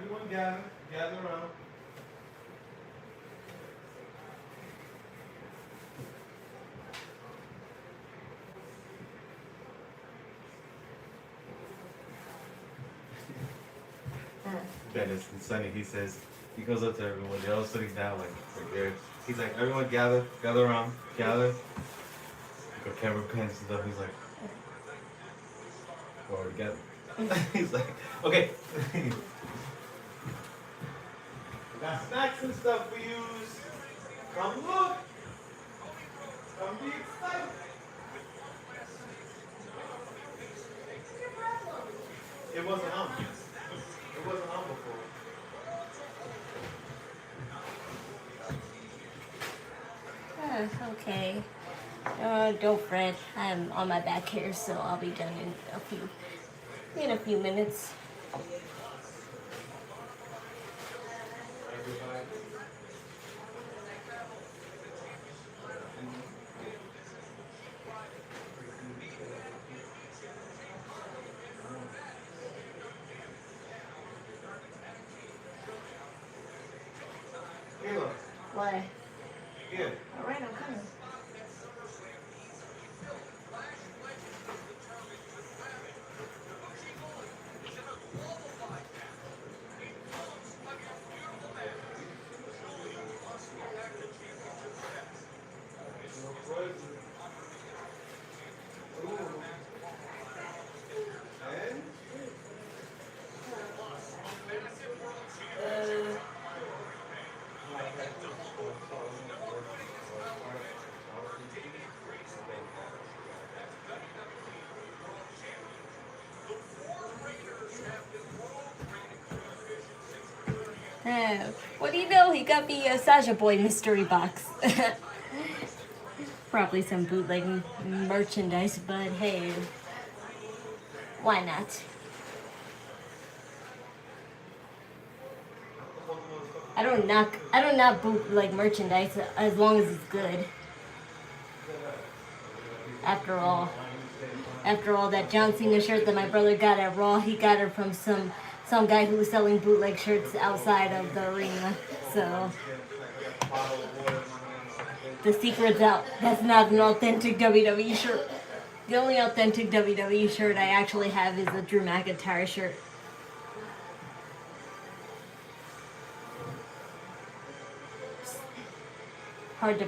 Everyone gather around. Dennis and Sonny, he says, he goes up to everyone, they're all sitting down like right there. He's like, everyone gather around, gather. The camera pans and stuff, he's like, we're together. He's like, okay. We got snacks and stuff for you. Come look. Come be excited. It wasn't on. It wasn't on before. Okay. Don't fret. I'm on my back here, so I'll be done in a few minutes. What? Yeah. All right, I'm coming. What do you know? He got me a Sasha Boy mystery box. Probably some bootleg merchandise, but hey, why not? I don't knock bootleg merchandise as long as it's good. After all, that John Cena shirt that my brother got at Raw, he got it from some guy who was selling bootleg shirts outside of the arena. So the secret's out. That's not an authentic WWE shirt. The only authentic WWE shirt I actually have is the Drew McIntyre shirt. Hard to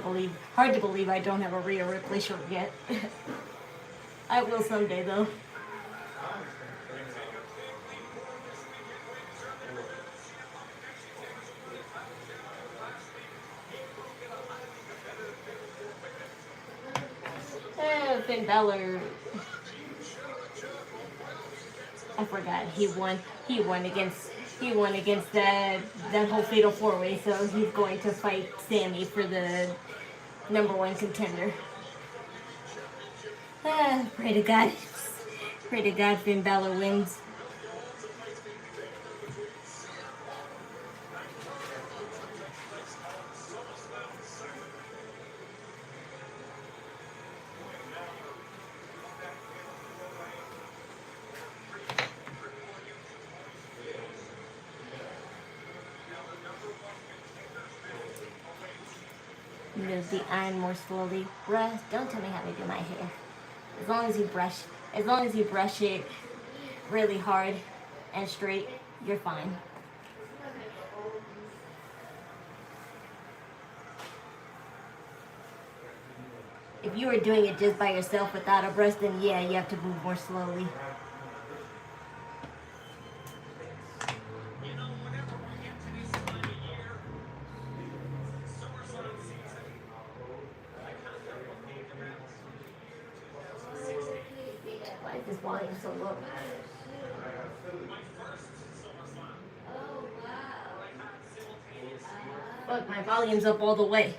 believe I don't have a Rhea Ripley shirt yet. I will someday though. Finn Balor, I forgot he won against that whole fatal 4-way, so he's going to fight Sammy for the #1 contender. Pray to God Finn Balor wins. Move the iron more slowly. Bruh, don't tell me how to do my hair. As long as you brush it really hard and straight, you're fine. If you were doing it just by yourself without a brush, then yeah, you have to move more slowly. Why is this volume so low? Look, my volume's up all the way.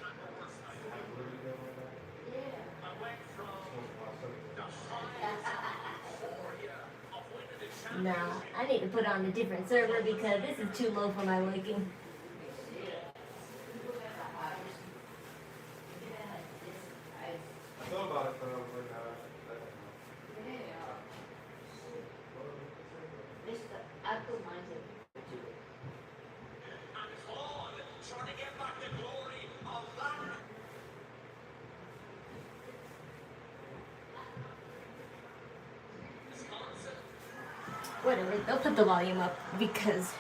No, I need to put on a different server because this is too low for my liking. Whatever, they'll put the volume up because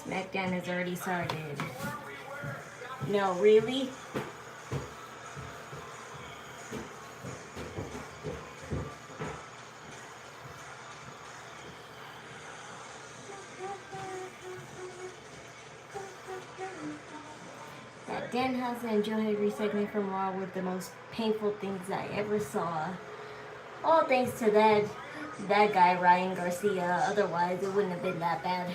Smackdown has already started. No, really? That Danhausen and Giulia segment from Raw were the most painful things I ever saw. All thanks to that guy Ryan Garcia. Otherwise, it wouldn't have been that bad.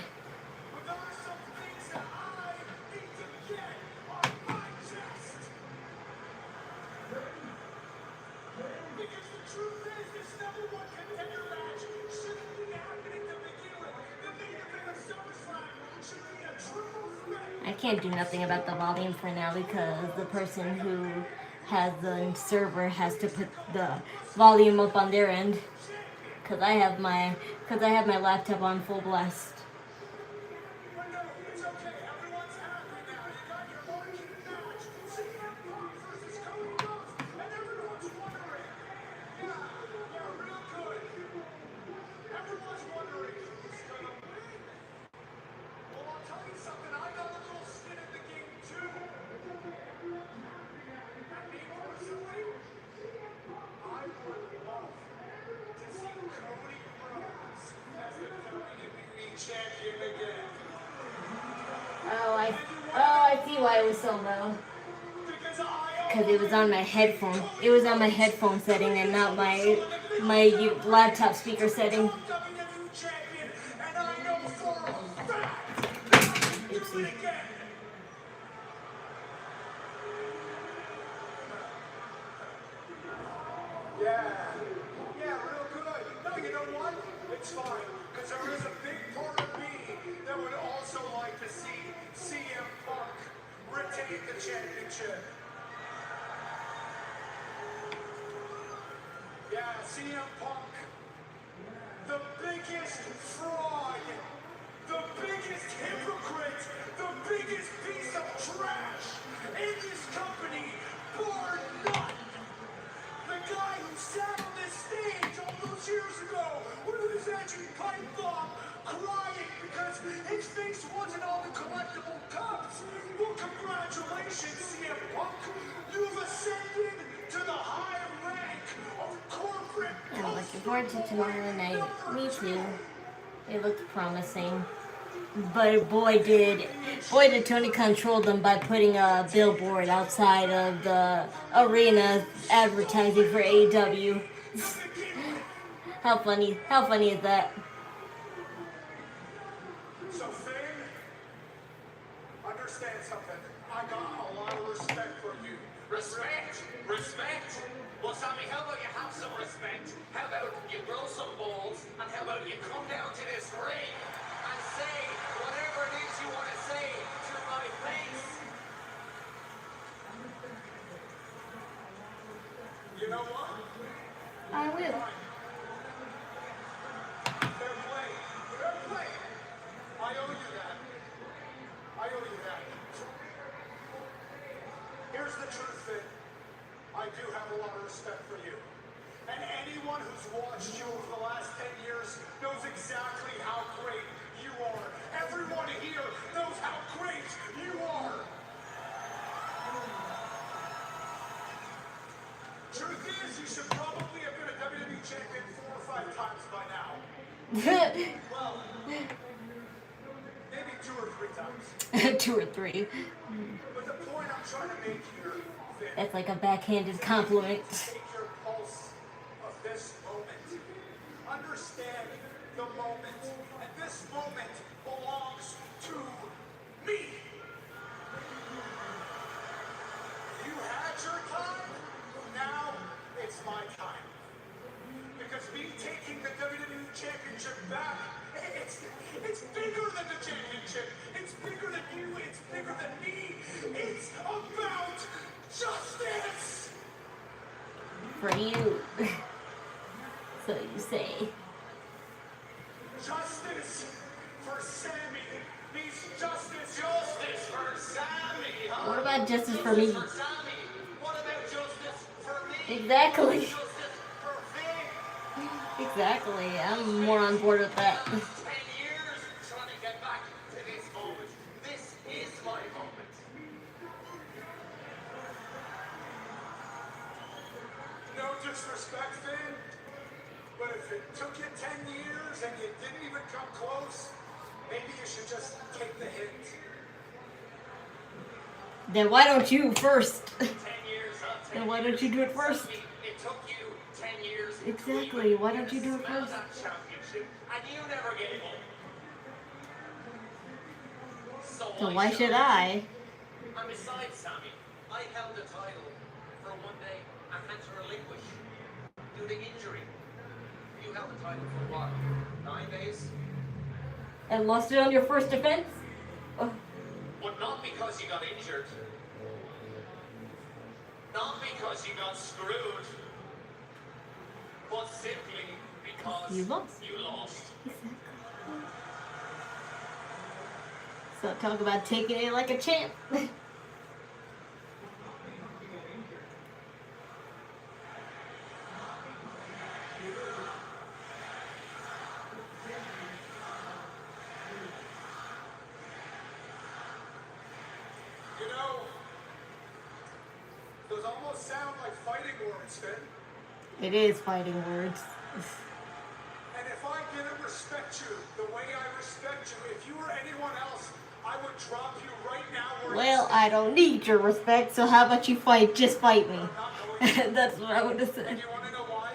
I can't do nothing about the volume for now because the person who has the server has to put the volume up on their end because I have my laptop on full blast. I see why it was so low. Because it was on my headphone. It was on my headphone setting and not my laptop speaker setting. Oopsie. Yeah, real good. No, you know what? It's fine, because there is a big part of me that would also like to see CM Punk retain the championship. Yeah, CM Punk, the biggest fraud, the biggest hypocrite, the biggest piece of trash in this company, bar none. The guy who sat on this stage all those years ago with his edgy pipe bomb, crying because his face wasn't on the collectible cups. Well, congratulations, CM Punk. You've ascended to the high rank of corporate. I'm looking forward to tomorrow night. Me too. It looked promising. But boy did Tony control them by putting a billboard outside of the arena advertising for AEW. How funny is that? So Finn, understand something. I got a lot of respect for you. Respect? Well, Sammy, how about you have some respect? How about you grow some balls? And how about you come down to this ring and say whatever it is you want to say to my face? You know what? I will. Fair play. I owe you that. Here's the truth, Finn. I do have a lot of respect for you. And anyone who's watched you over the last 10 years knows exactly how great you are. Everyone here knows how great you are. Truth is, you should probably have been a WWE champion 4 or 5 times by now. Well, maybe 2 or 3 times. 2 or 3. But the point I'm trying to make here, Finn, That's like a backhanded compliment. take your pulse of this moment. Understand the moment. And this moment belongs to me. You had your time. Now it's my time. Because me taking the WWE Championship back, it's bigger than the championship. It's bigger than you. It's bigger than me. It's about justice. For you. So you say. Justice justice for me. For Sammy. What about justice for me? Exactly. Justice for Finn. Exactly. I'm more on board with that. 10 years trying to get back to this moment. This is my moment. No disrespect, Finn, but if it took you 10 years and you didn't even come close, maybe you should just take the hint. Then why don't you first? 10 years, huh? 10 Then why don't you do it first? It took you 10 years. Exactly. Why don't you do it Smell first? that championship, and you never gave up. So why should I? And besides, Sammy, I held the title for one day and had to relinquish due to injury. You held the title for what? 9 days? And lost it on your first defense? Oh, But not because you got injured. Not because you got screwed. But simply because You lost. You lost. so talk about taking it like a champ. You know, those almost sound like fighting words, Finn. It is fighting words. And if I didn't respect you the way I respect you, if you were anyone else, I would drop you right now where Well, you I don't need your respect, so how about you fight? Just fight me. I'm not going to. That's what I would have And said. you want to know why?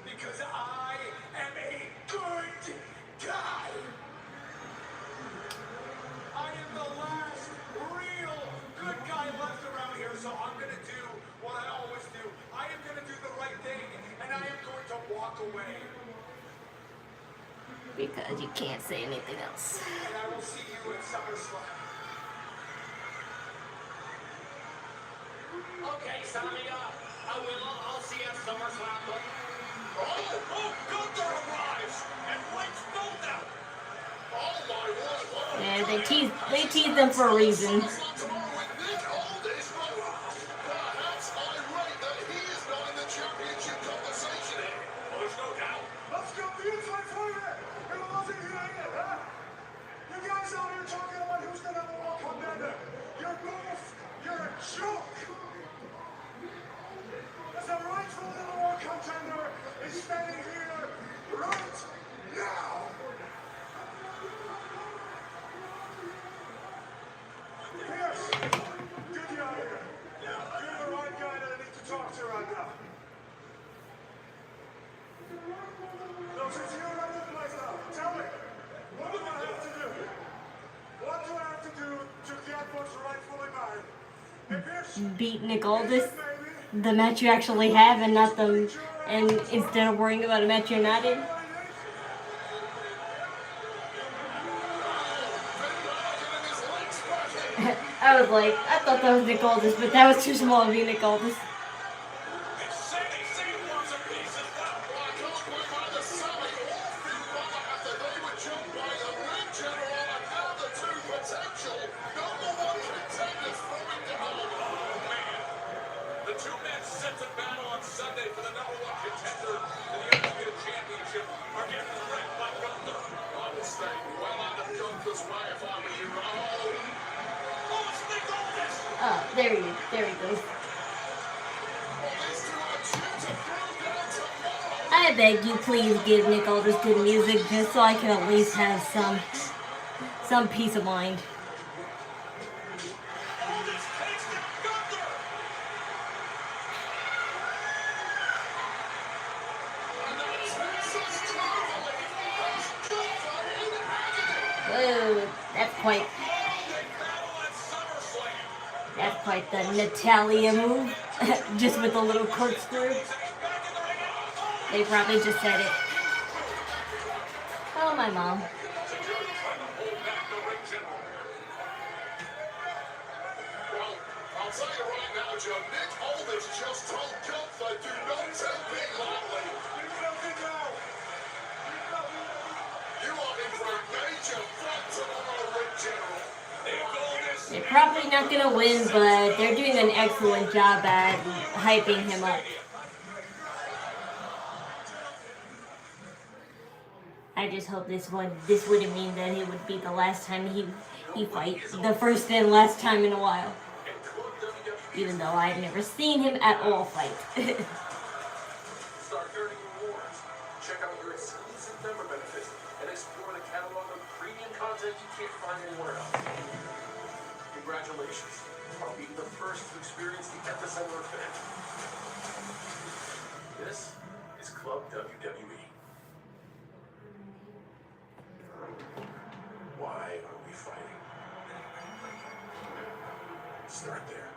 Because I am a good guy. I am the last real good guy left around here, so I'm going to do what I always do. I am going to do the right thing, and I am going to walk away. Because you can't say anything else. And I will see you at SummerSlam. Okay, Sammy, I'll see you at SummerSlam, but... Oh, Gunther arrives! And wins both out! Oh my word, Yeah, they tease them for a reason. SummerSlam tomorrow with Nick Aldis. Perhaps irate that he is not in the championship conversation here. Well, there's no doubt. Let's go the inside fighter! Who wasn't hearing it, huh? You guys out here talking about who's the number one contender. You're a joke! As the rightful number one contender is standing here right now! Pierce, get you out of here. You're the right guy that I need to talk to right now. No, since you're running the place now, tell me, what do I have to do? What do I have to do to get what's rightfully mine? Hey, Pierce, Beat Nick Aldis, baby. the match you actually have, and not the, and instead of worrying about a match you're not in. I was like, I thought that was Nick Aldis, but that was too small to be Nick Aldis. The two men set to battle on Sunday for the number one contender in the Undisputed Championship are getting wrecked by Gunther. I would stay well out of Gunther's way if I were you. Oh, it's Nick Aldis! Oh, there he goes. I beg you, please give Nick Aldis good music, just so I can at least have some peace of mind. Aldis takes down Gunther! Whoa, that's quite the Natalia move, just with a little corkscrew. They probably just said it. Oh, my mom. Well, I'll tell you right now, Joe, Nick Aldis just told Gunther, do not take me lightly. You are in for a major fight tomorrow, Ring General. Nick Aldis They Probably not gonna win, but they're doing an excellent job at hyping him up. I just hope this wouldn't mean that it would be the last time he fights, the first and last time in a while. Even though I've never seen him at all fight. Start earning rewards. Check out your exclusive member benefits and explore the catalog of premium content you can't find anywhere else. Congratulations on being the first to experience the epicenter of fame. This is Club WWE. Why are we fighting? Start there.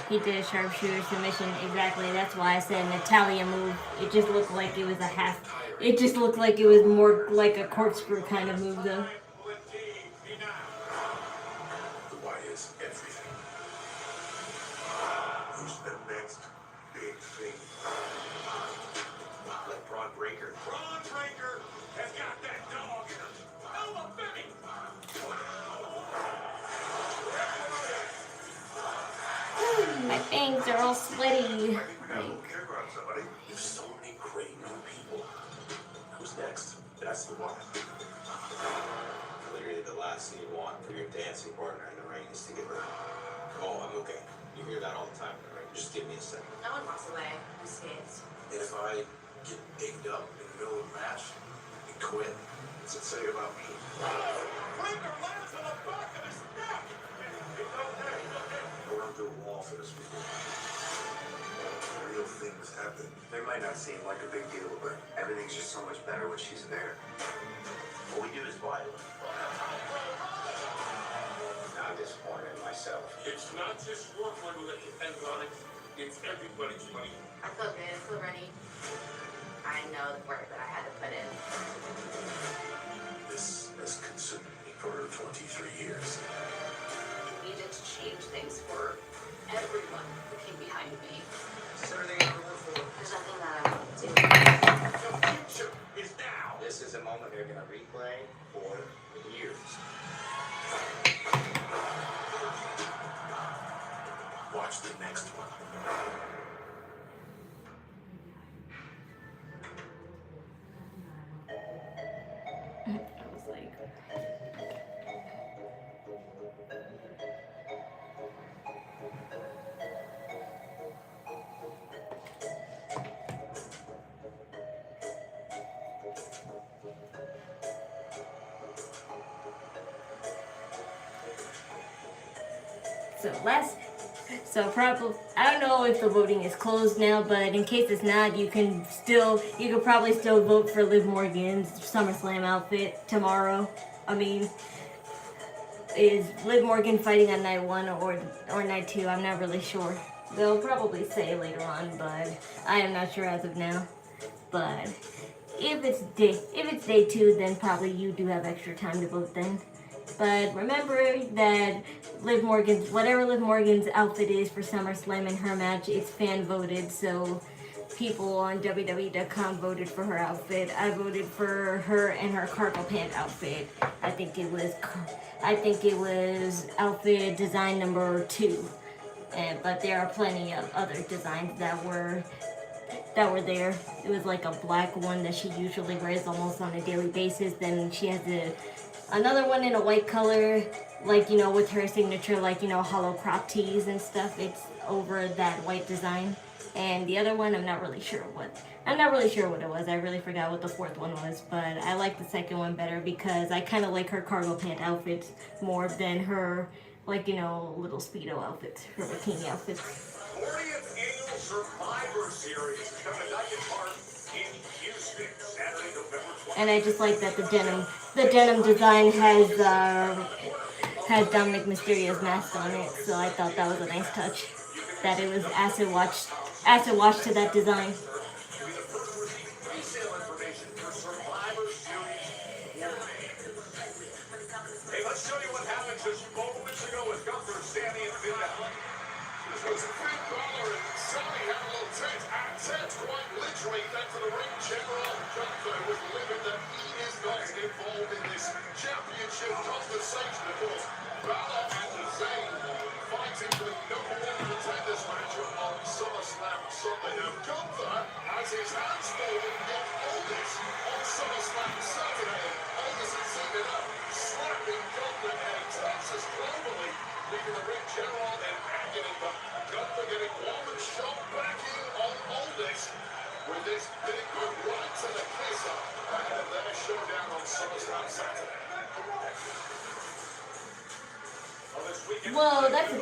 He did a sharpshooter submission, exactly. That's why I said an Italian move. It just looked like it was a half. It just looked like it was more like a corkscrew kind of move, though. The why is everything. Who's the next big thing? Like Braun Breaker. Braun Breaker has got that dog in him. Nova Femi. My fangs are all sweaty. There's so many great new people. Who's next? That's the one. Literally the last thing you want for your dancing partner in the ring is to get hurt. Oh, I'm okay. You hear that all the time in the ring. Just give me a second. No one walks away. Who stays? And if I get dinged up in the middle of the match and quit, what's it say about me? Breaker lands on the back of his neck! We're going through a wall for this people. Real things happen. They might not seem like a big deal, but everything's just so much better when she's there. What we do is violent. Now I'm disappointed in myself. It's not just your money that depends on it, it's everybody's money. I feel good. I feel ready. I know the work that I had to put in. This has consumed me for 23 years. I needed to change things for everyone who came behind me. Is everything I'm looking for? There's nothing that I won't do. The future is now. This is a moment they're going to replay for years. Watch the next one. I was like, probably, I don't know if the voting is closed now, but in case it's not, you could probably still vote for Liv Morgan's SummerSlam outfit tomorrow. I mean, is Liv Morgan fighting on night 1 or night 2? I'm not really sure. They'll probably say later on, but I am not sure as of now. But if it's day 2, then probably you do have extra time to vote then. But remember that whatever Liv Morgan's outfit is for SummerSlam in her match, it's fan voted. So people on WWE.com voted for her outfit. I voted for her and her cargo pant outfit. I think it was outfit design number 2. But there are plenty of other designs that were there. It was like a black one that she usually wears almost on a daily basis. Then she has another one in a white color, like, you know, with her signature, like, you know, hollow crop tees and stuff. It's over that white design. And the other one, I'm not really sure what it was. I really forgot what the 4th one was, but I like the 2nd one better because I kind of like her cargo pant outfits more than her, like, you know, little Speedo outfits, her bikini outfits. 40th Annual Survivor Series is coming to Knockin Park in Houston, Saturday, November 20th. And I just like that the denim design has Dominic Mysterio's mask on it, so I thought that was a nice touch. That it was acid wash to that design. Resale information for Survivor Series. Hey, let's show you what happened just moments ago with Gunther, Sammy, and Giulia. This was a big dollar, and Sammy had a little tense, quite literally, thanks to the ring general. Gunther was livid that he is not involved in this championship conversation, of course. Balor and Zayn fighting for the number one contenders matchup on SummerSlam Sunday. Now Gunther has his hands full with young Aldis on SummerSlam Saturday. Aldis has seen it up, slapping Gunther and he takes us globally, leaving the ring general in agony. But Gunther getting one shot back in on Aldis with this big move right to the kisser ahead of their showdown on SummerSlam Saturday. Whoa, that's a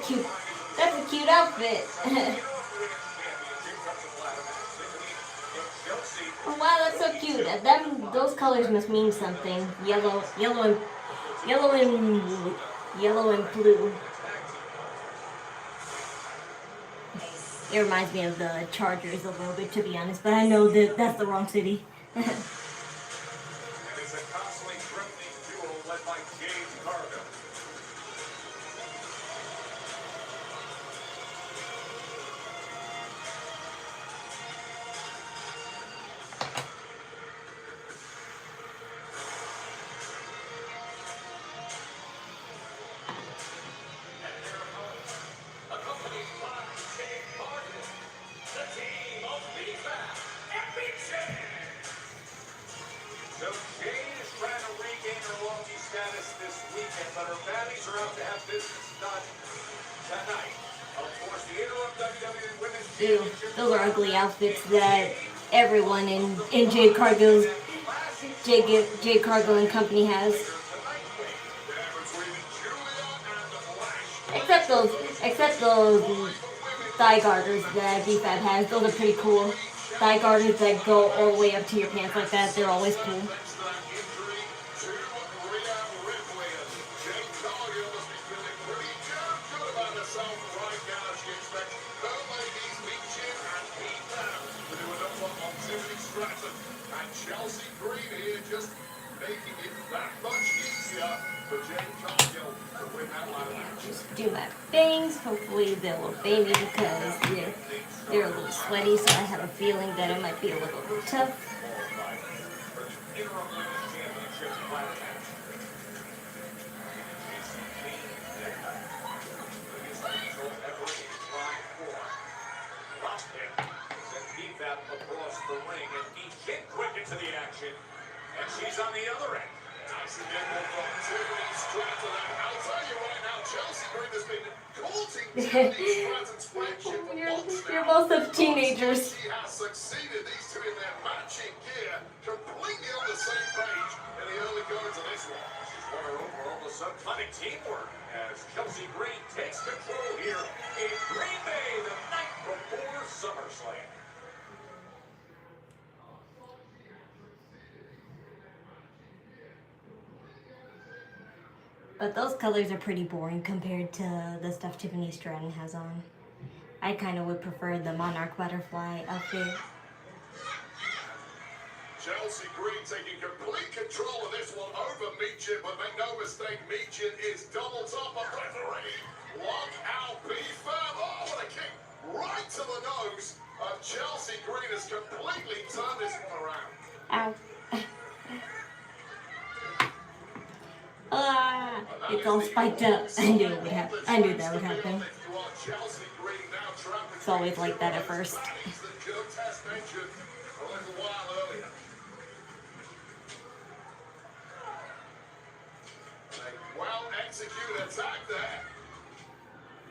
cute outfit. Oh, wow, that's so cute. Those colors must mean something. Yellow and blue. It reminds me of the Chargers a little bit, to be honest, but I know that that's the wrong city. And it's a constantly threatening duel led by Jade Cargill. Accompanied by Jade Cargill, the team of Pikay and Pikay. So Jade is trying to regain her royalty status this weekend, but her baddies are out to have business done tonight. Of course, the interim WWE Women's Ew, Championship. those are ugly outfits that everyone in Jade Cargill and Company has. Between Giulia and Lash Except those thigh garters that BFAB has. Those are pretty cool. Thigh garters that go all the way up to your pants like that. They're always cool. Thanks to that injury to Rhea Ripley. Jade Cargill must be feeling pretty damn good about herself right now. She expects her ladies, Michin and Pikay, to do a number on Tiffany Stratton. And Chelsea Green here just making it that much easier for Jade Cargill to win that ladder match. Do my bangs. Hopefully they'll obey me because they're a little sweaty, so I have a feeling that it might be a little tough. Interim Women's Championship ladder match. Across the ring and he hit quick into the action, and she's on the other end. Nice and nimble from Tiffany Stratton. I'll tell you right now, Chelsea Green has been courting Tiffany Stratton's friendship for months You're now. both of teenagers. She has succeeded. These two in their matching gear, completely on the same page in the early goings of this one. She's won her over all the sub-cutting teamwork as Chelsea Green takes control here in Green Bay the night before SummerSlam. But those colors are pretty boring compared to the stuff Tiffany Stratton has on. I kind of would prefer the Monarch Butterfly outfit. Chelsea Green taking complete control of this one over Michin, but make no mistake, Michin is double top of referee. Lock out B-Fab. Oh, what a kick right to the nose of Chelsea Green has completely turned this one around. Ow. It's all spiked up. I knew it would happen. I knew that would happen. It's always like that at first. Well executed attack there.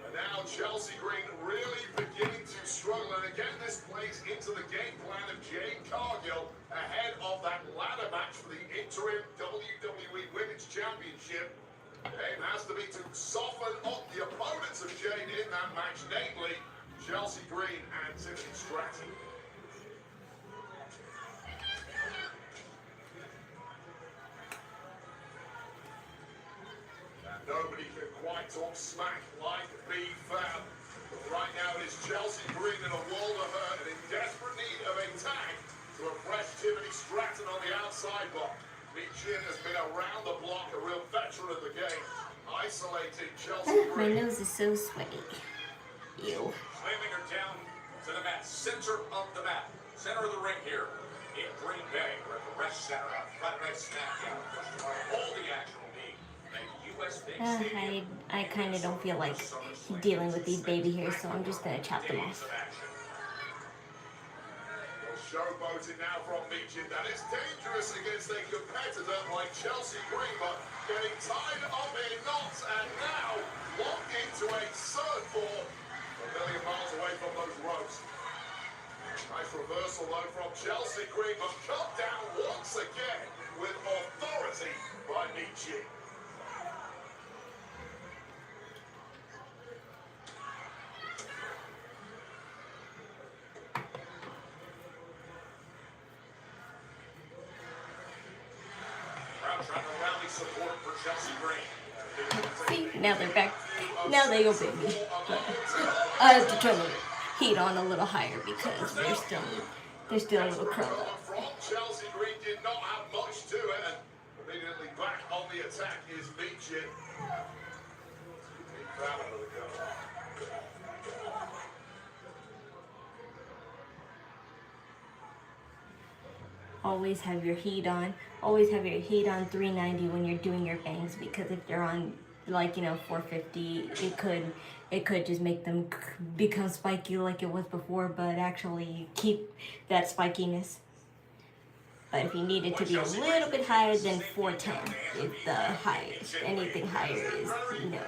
And now Chelsea Green really beginning to struggle. And again, this plays into the game plan of Jade Cargill ahead of that ladder match for the interim WWE Women's Championship. Aim has to be to soften up the opponents of Jade in that match, namely Chelsea Green and Tiffany Stratton. And nobody can quite talk smack like B-Fab. But right now it is Chelsea Green in a world of hurt and in desperate need of a tag to impress Tiffany Stratton on the outside block. Michin has been around the block, a real veteran of the game, isolating Chelsea My Green. nose is so sweaty. Ew. Slamming her down to the mat, center of the mat, center of the ring here in Green Bay, where the rest center, a front red Smackdown, all the action will be a I kind of don't feel like dealing with these baby hairs, so I'm just gonna chop them off. Showboating now from Michin. That is dangerous against a competitor like Chelsea Green, but getting tied up in knots and now locked into a surfboard a million miles away from those ropes. Nice reversal though from Chelsea Green, but cut down once again with authority by Michin. Support for Chelsea Green. See, now they're back. Now they obey me. But I have to turn the heat on a little higher because they're still a little curled up. From Chelsea Green did not have much to it, and immediately back on the attack is Michin. Always have your heat on. Always have your heat on 390 when you're doing your bangs, because if they're on, like, 450, it could just make them become spiky like it was before, but actually keep that spikiness. But if you need it to be a little bit higher than 410, is the highest. Anything higher is no.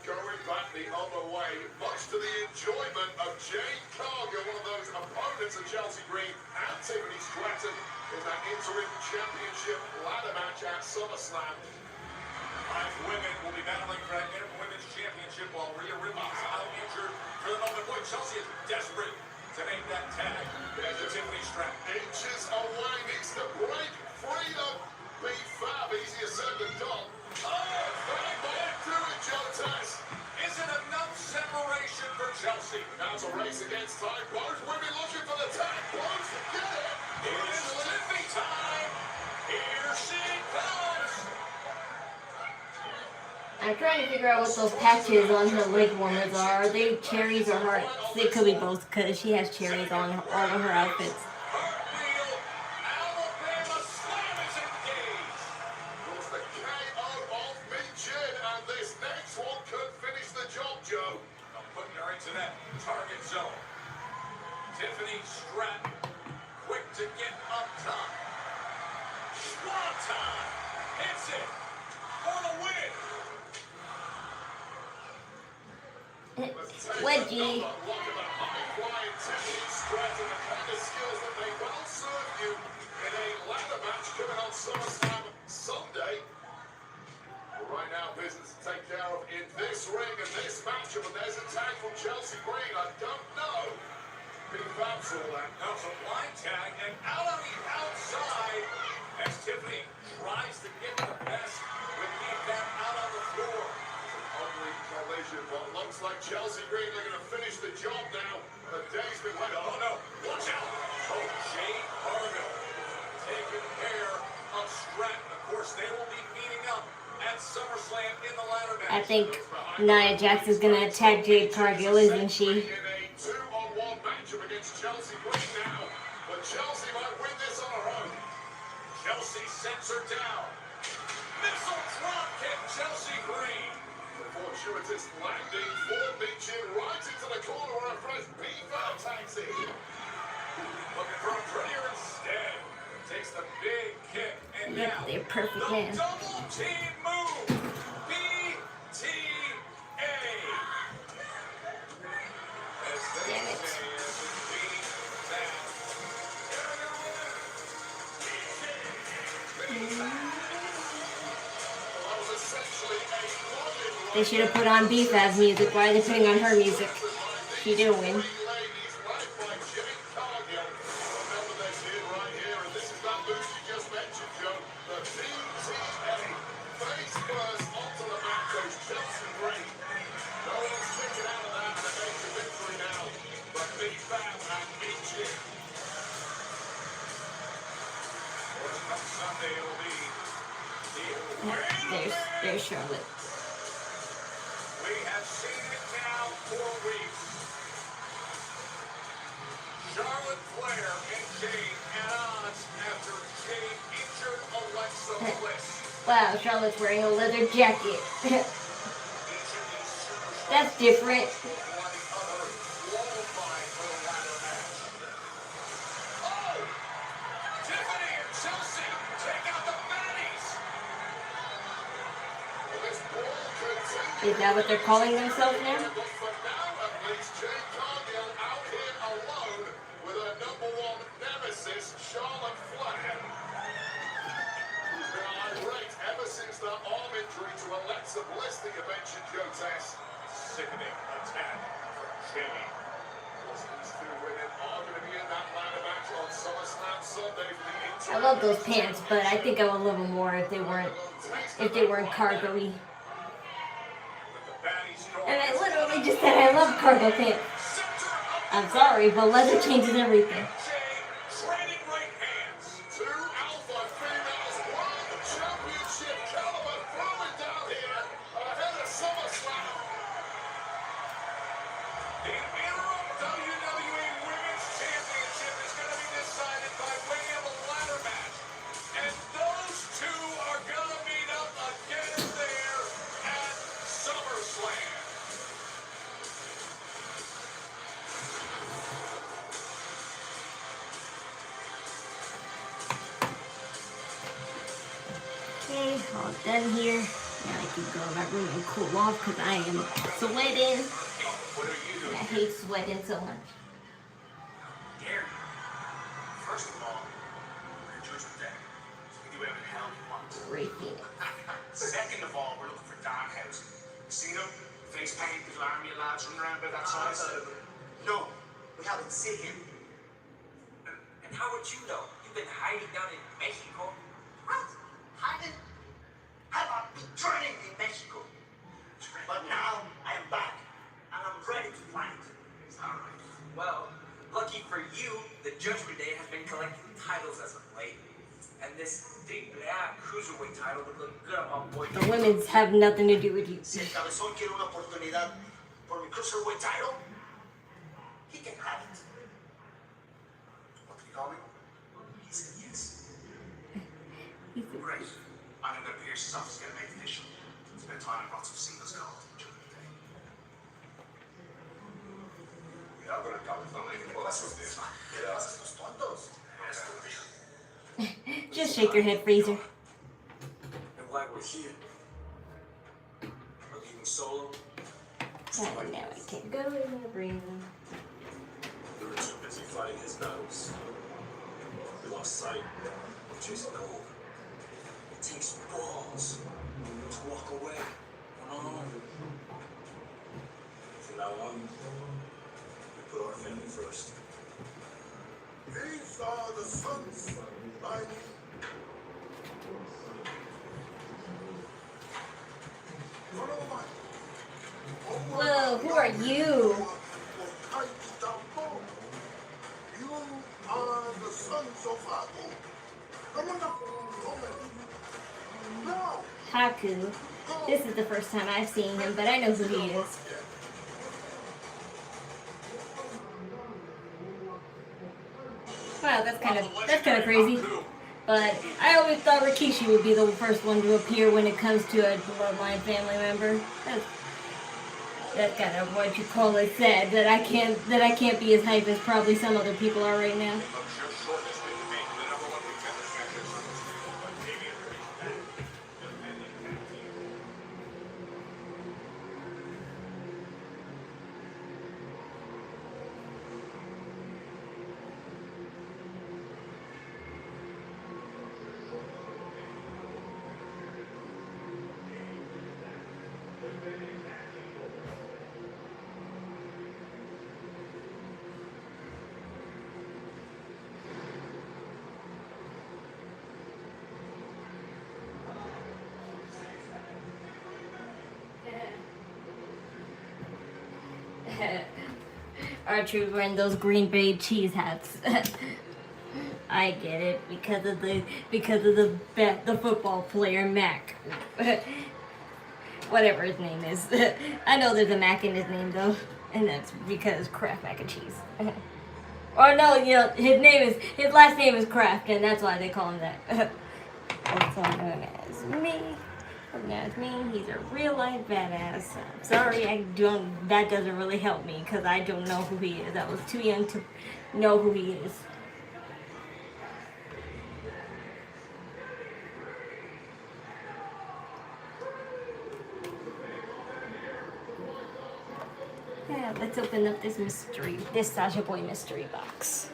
Going back the other way, much to the enjoyment of Jade Cargill, one of those opponents of Chelsea Green, and Tiffany Stratton in that interim championship ladder match at SummerSlam. 5 women will be battling for that interim women's championship while Rhea Ripley is out injured for the moment. Boy, Chelsea is desperate to make that tag to Tiffany Stratton. Inches away, needs to break free of be fab, easier said than done. Do it, Joe Tess. Isn't enough separation for Chelsea. Now it's a race against time. Both women looking for the tag. Both get it. It's Tiffany time. Here she comes. I'm trying to figure out what those patches on her leg warmers are. Are they cherries or hearts? It could be both, because she has cherries on all of her outfits. Cartwheel. Alabama slam is engaged. Goes the KO of Michin, and this next one could finish the job, Joe. I'm putting her into that target zone. Tiffany Stratton, quick to get up top. Swanton hits it for the win. Wedgie. Look at the high-flying Tiffany Stratton, the kind of skills that may well serve you in a ladder match coming on SummerSlam Sunday. But right now, business to take care of in this ring and this matchup, and there's a tag from Chelsea Green. I don't know. Big Fab's all that. Now it's a blind tag, and out on the outside as Tiffany tries to get the best with Fab out on the floor. Ugly collision, but looks like Chelsea Green are going to finish the job now. The day's been waiting. Oh no, watch out! Oh, Jade Cargill taking care of Stratton. Of course, they will be meeting up at SummerSlam in the ladder match. I think Nia Jax is going to attack Jade Cargill, isn't she? In a 2-on-1 matchup against Chelsea Green now, but Chelsea might win this on her own. Chelsea sets her down. Missile drop kick, Chelsea Green. The fortuitous landing for Michin right into the corner where a fresh B-Fab tags in. Looking for a prettier instead. Takes the big kick, and Yep, now they're perfect the man. double team move. BTA. As they Damn it. say, as it beats that. That was essentially a running They should have put on B-Fab's music. Why are they putting on her music? She didn't win. ladies led by Jade Cargill. Remember they did right here, and this is that move you just mentioned, Joe. The BTA. Face first onto the mat goes Chelsea Green. No one's taken out of that, and it makes a victory now. But B-Fab and Michin. Sunday it'll be the There's Charlotte. We have seen it now for weeks. Charlotte Flair and Jade at odds after Jade injured Alexa Bliss. Wow, Charlotte's wearing a leather jacket. That's different. Is that what they're calling themselves now? Ever since that arm injury to Alexa Bliss, the Adventure Joe test. Sickening attack from Jamie. These two women are going to be in that ladder match on SummerSlam Sunday for the I love those pants, but I think I would love them more if they weren't cargo-y. And I literally just said I love cargo pants. I'm sorry, but leather changes everything. Okay, all done here. Now I can go in my room and cool off because I am sweating. I hate sweating so much. Gary, first of all, we're in Judgment Day. So we do whatever the hell we want. Breaking. Second of all, we're looking for Danhausen. Seen him? Face paint, his army lads running around about that size? No, we haven't seen him. And how would you know? You've been hiding down in Mexico. What? Hiding? I've been training in Mexico. But now I am back, and I'm ready to fight. All right. Well, lucky for you, the Judgment Day has been collecting titles as of late. And this big black cruiserweight title would look good on my boy. The women's have nothing to do with you. Si el cabezón quiere una oportunidad por mi cruiserweight title, he can have it. What did he call me? He said yes. Great. I'm going to Pierce's office to get it made official. Spend time and lots of singles calls. Yeah, I'm going to come with something. Well, that's what it is. Yeah, that's los tontos. Just shake your head, Freezer. And why we're here. We're leaving solo. Oh, now I can go in my room. We were too busy fighting his battles. We lost sight of chasing the goal. It takes balls to walk away on our own. From now on, we put our family first. These are the sons I need. Whoa, who are you? You are the sons of Haku. No. Haku. This is the first time I've seen him, but I know who he is. Wow, that's kind of crazy. But I always thought Rikishi would be the first one to appear when it comes to a bloodline family member. That's kind of what you call it sad that I can't be as hype as probably some other people are right now. Archer wearing those Green Bay cheese hats. I get it because of the football player Mac. Whatever his name is. I know there's a Mac in his name though, and that's because Kraft mac and cheese. Or no, his last name is Kraft, and that's why they call him that. also known as me. That's me. He's a real life badass. Sorry, that doesn't really help me because I don't know who he is. I was too young to know who he is. Yeah, let's open up this Sasha Boy mystery box.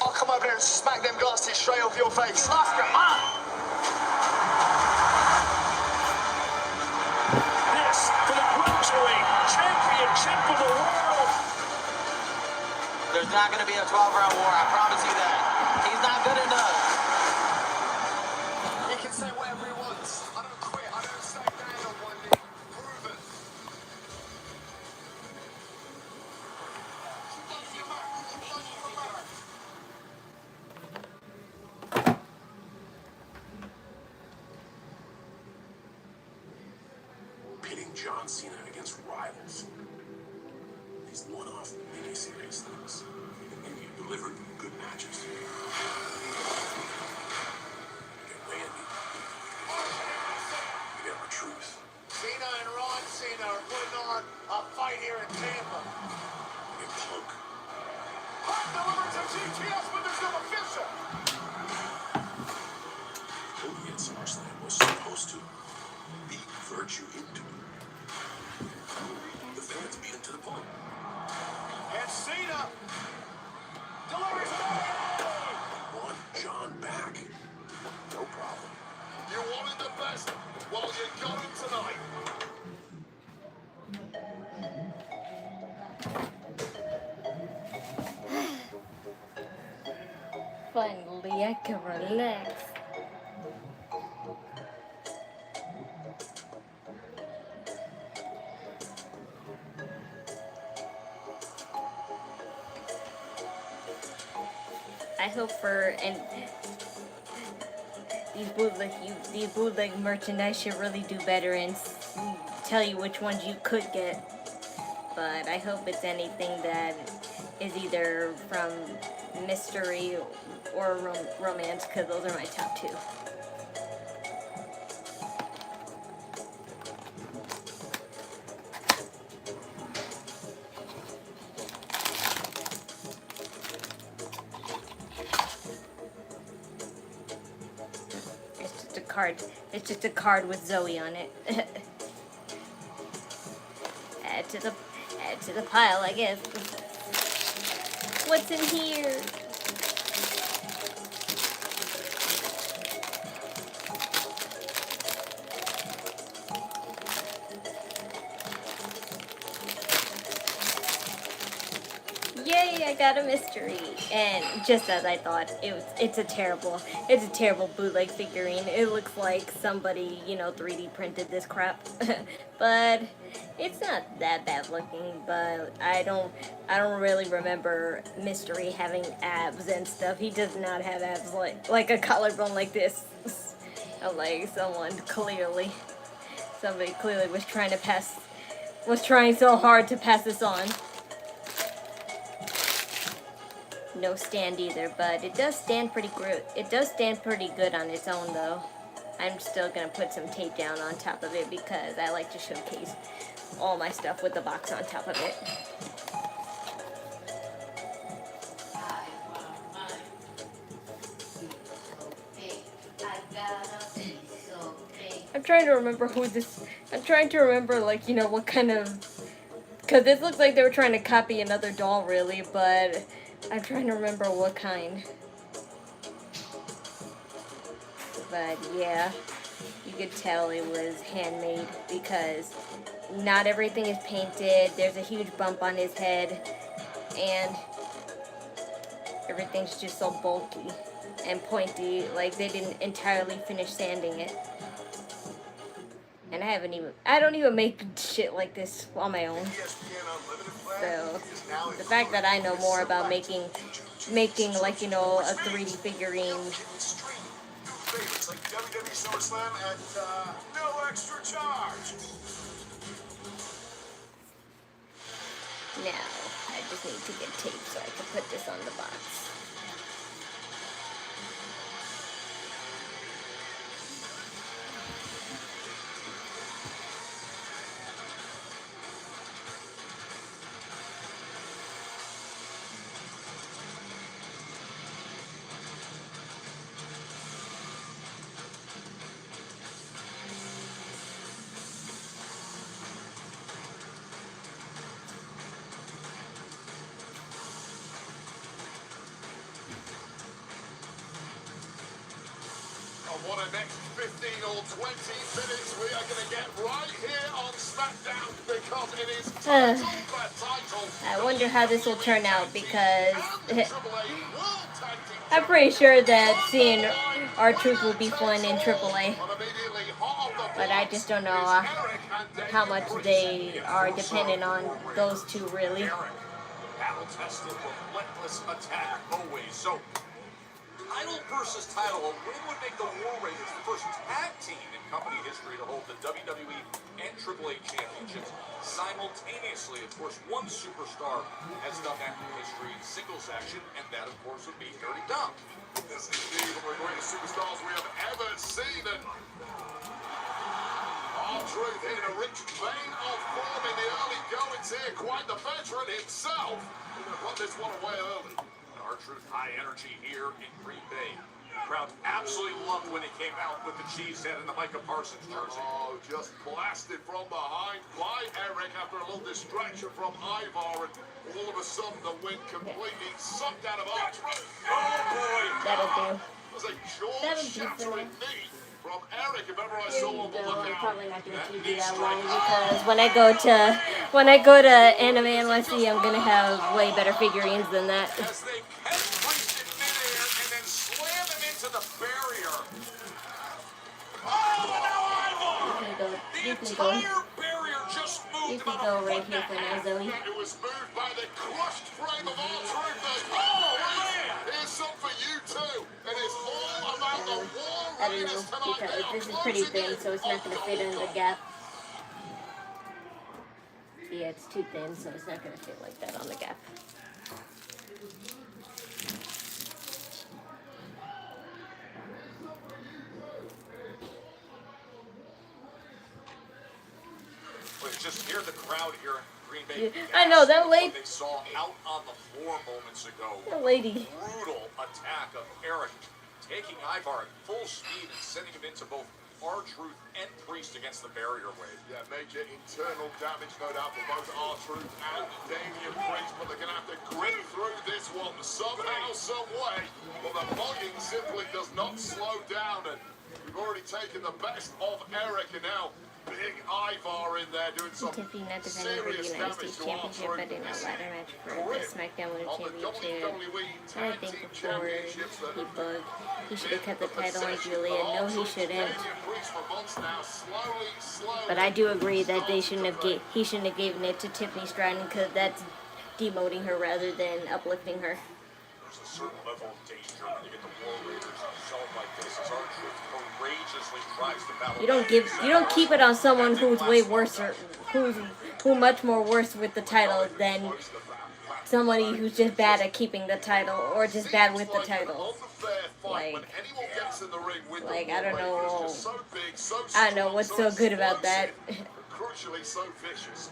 I'll come over there and smack them glasses straight off your face. You lost your mind. This for the Cruiserweight Championship of the world. There's not going to be a 12-round war, I promise you that. He's not good enough. He can say whatever he wants. I don't quit. I don't stay down on one knee. Prove it. Pitting John Cena against rivals. These one-off mini-series things. And you delivered good matches. You get Randy. You get our truth. Cena and Ron Cena are putting on a fight here in Tampa. You get Punk. Punk delivers a GTS, but there's no official. Cody at SummerSlam was supposed to beat Virtue into it. The fans beat him to the punch. And Cena delivers one John back. No problem. You wanted the best. Well, you got it tonight. Finally, I can relax. I hope these bootleg merchandise should really do better and tell you which ones you could get. But I hope it's anything that is either from mystery or romance, because those are my top two. It's just a card with Zoe on it. add to the pile, I guess. What's in here? Yay, I got a mystery. And just as I thought, it's a terrible bootleg figurine. It looks like somebody, 3D printed this crap. But it's not that bad looking, but I don't really remember Mystery having abs and stuff. He does not have abs like a collarbone like this. I'm like somebody clearly was trying so hard to pass this on. No stand either, but it does stand pretty good. It does stand pretty good on its own, though. I'm still gonna put some tape down on top of it because I like to showcase all my stuff with the box on top of it. I'm trying to remember what kind of, because this looks like they were trying to copy another doll, really, but I'm trying to remember what kind. But yeah, you could tell it was handmade because not everything is painted. There's a huge bump on his head and everything's just so bulky and pointy, like they didn't entirely finish sanding it. And I don't even make shit like this on my own. So the fact that I know more about making like, a 3D figurine. Like WWE SummerSlam at no extra charge. Now, I just need to get tape so I can put this on the box. What a next 15 or 20 minutes we are going to get right here on Smackdown because it is title for title. I wonder how this will turn out because And the Triple A World Tag Team I'm pretty sure that seeing R-Truth will be fun in AAA. But I just don't know how much they are dependent on those two, really. Battle-tested, relentless attack always. So, title versus title, a win would make the War Raiders the first tag team in company history to hold the WWE and AAA championships simultaneously. Of course, one superstar has done that in history in singles action, and that, of course, would be Dirty Dom. This is indeed one of the greatest superstars we have ever seen, and R-Truth in a rich vein of form in the early goings here, quite the veteran himself. We're going to put this one away early. R-Truth high energy here in Green Bay. The crowd absolutely loved when he came out with the cheese head and the Micah Parsons jersey. Oh, just blasted from behind by Eric after a little distraction from Ivar, and all of a sudden the wind completely sucked out of R-Truth. Oh boy! That'll do. It was a jaw-shattering knee from Eric, if ever I saw one. I'm probably not gonna keep you that long because when I go to Anime NYC, I'm gonna have way better figurines than that. As they head Priest in midair and then slam him into the barrier. Oh, and now Ivar! The entire barrier just moved. You can go right here for now, Zoe. It was moved by the crushed frame of R-Truth. Oh, man! Here's some for you too. And it's all about the War I don't Raiders know, tonight. because They are this is pretty closing thin, in so it's not going to on fit the in the whole gap. Yeah, it's too thin, so it's not going to fit like that on the gap. Wait, just hear the crowd here in Green Bay. I know, that lady. They saw out on the floor moments ago. That lady. Brutal attack of Eric, taking Ivar at full speed and sending him into both R-Truth and Priest against the barrier wave. Yeah, major internal damage, no doubt, for both R-Truth and Damian Priest, but they're going to have to grit through this one somehow, some way. But the volume simply does not slow down, and we've already taken the best of Eric, and now big Ivar in there doing some Tiffy not defending for the serious United damage States to Championship, but in a ladder match for the Smackdown Women's Championship. And I think before he bugged, he should have kept the title on Giulia. No, he shouldn't. But I do agree that he shouldn't have given it to Tiffany Stratton, because that's demoting her rather than uplifting her. There's a certain level of danger when you get the War Raiders in a zone like this, as R-Truth courageously tries to battle. You don't keep it on someone who's way worse, or who much more worse with the title than somebody who's just bad at keeping the title or just bad with the title. Like I don't know what's so good about that. Crucially so vicious.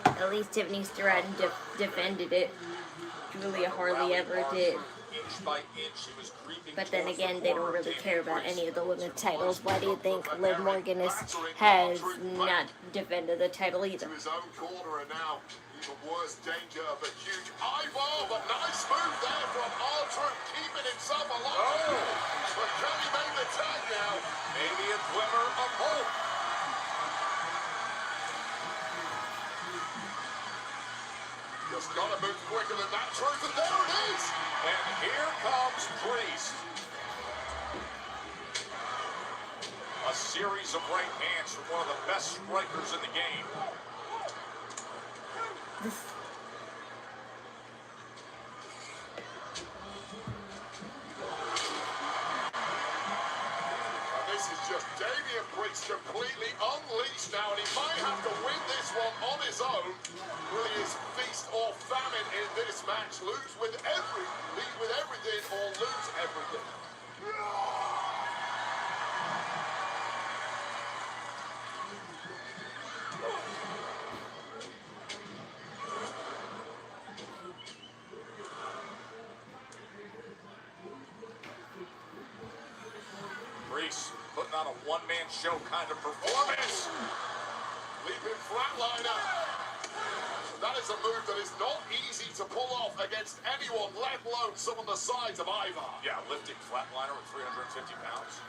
At least Tiffany Stratton defended it. Giulia hardly ever did. But then again, they don't really care about any of the women's titles. Why do you think Liv Morgan has not defended the title either? To his own corner, and now even worse danger of a huge Ivar, but nice move there from R-Truth, keeping himself alive. But Cody made the tag now. Maybe a glimmer of hope. Just gotta move quicker than that, Truth, and there it is! And here comes Priest. A series of right hands from one of the best strikers in the game. Just Damian Priest completely unleashed now, and he might have to win this one on his own. Really is feast or famine in this match. Lead with everything, or lose everything. Priest putting on a one-man show kind of performance. Leaping flatliner. That is a move that is not easy to pull off against anyone, let alone someone the size of Ivar. Yeah, lifting flatliner with 350 pounds.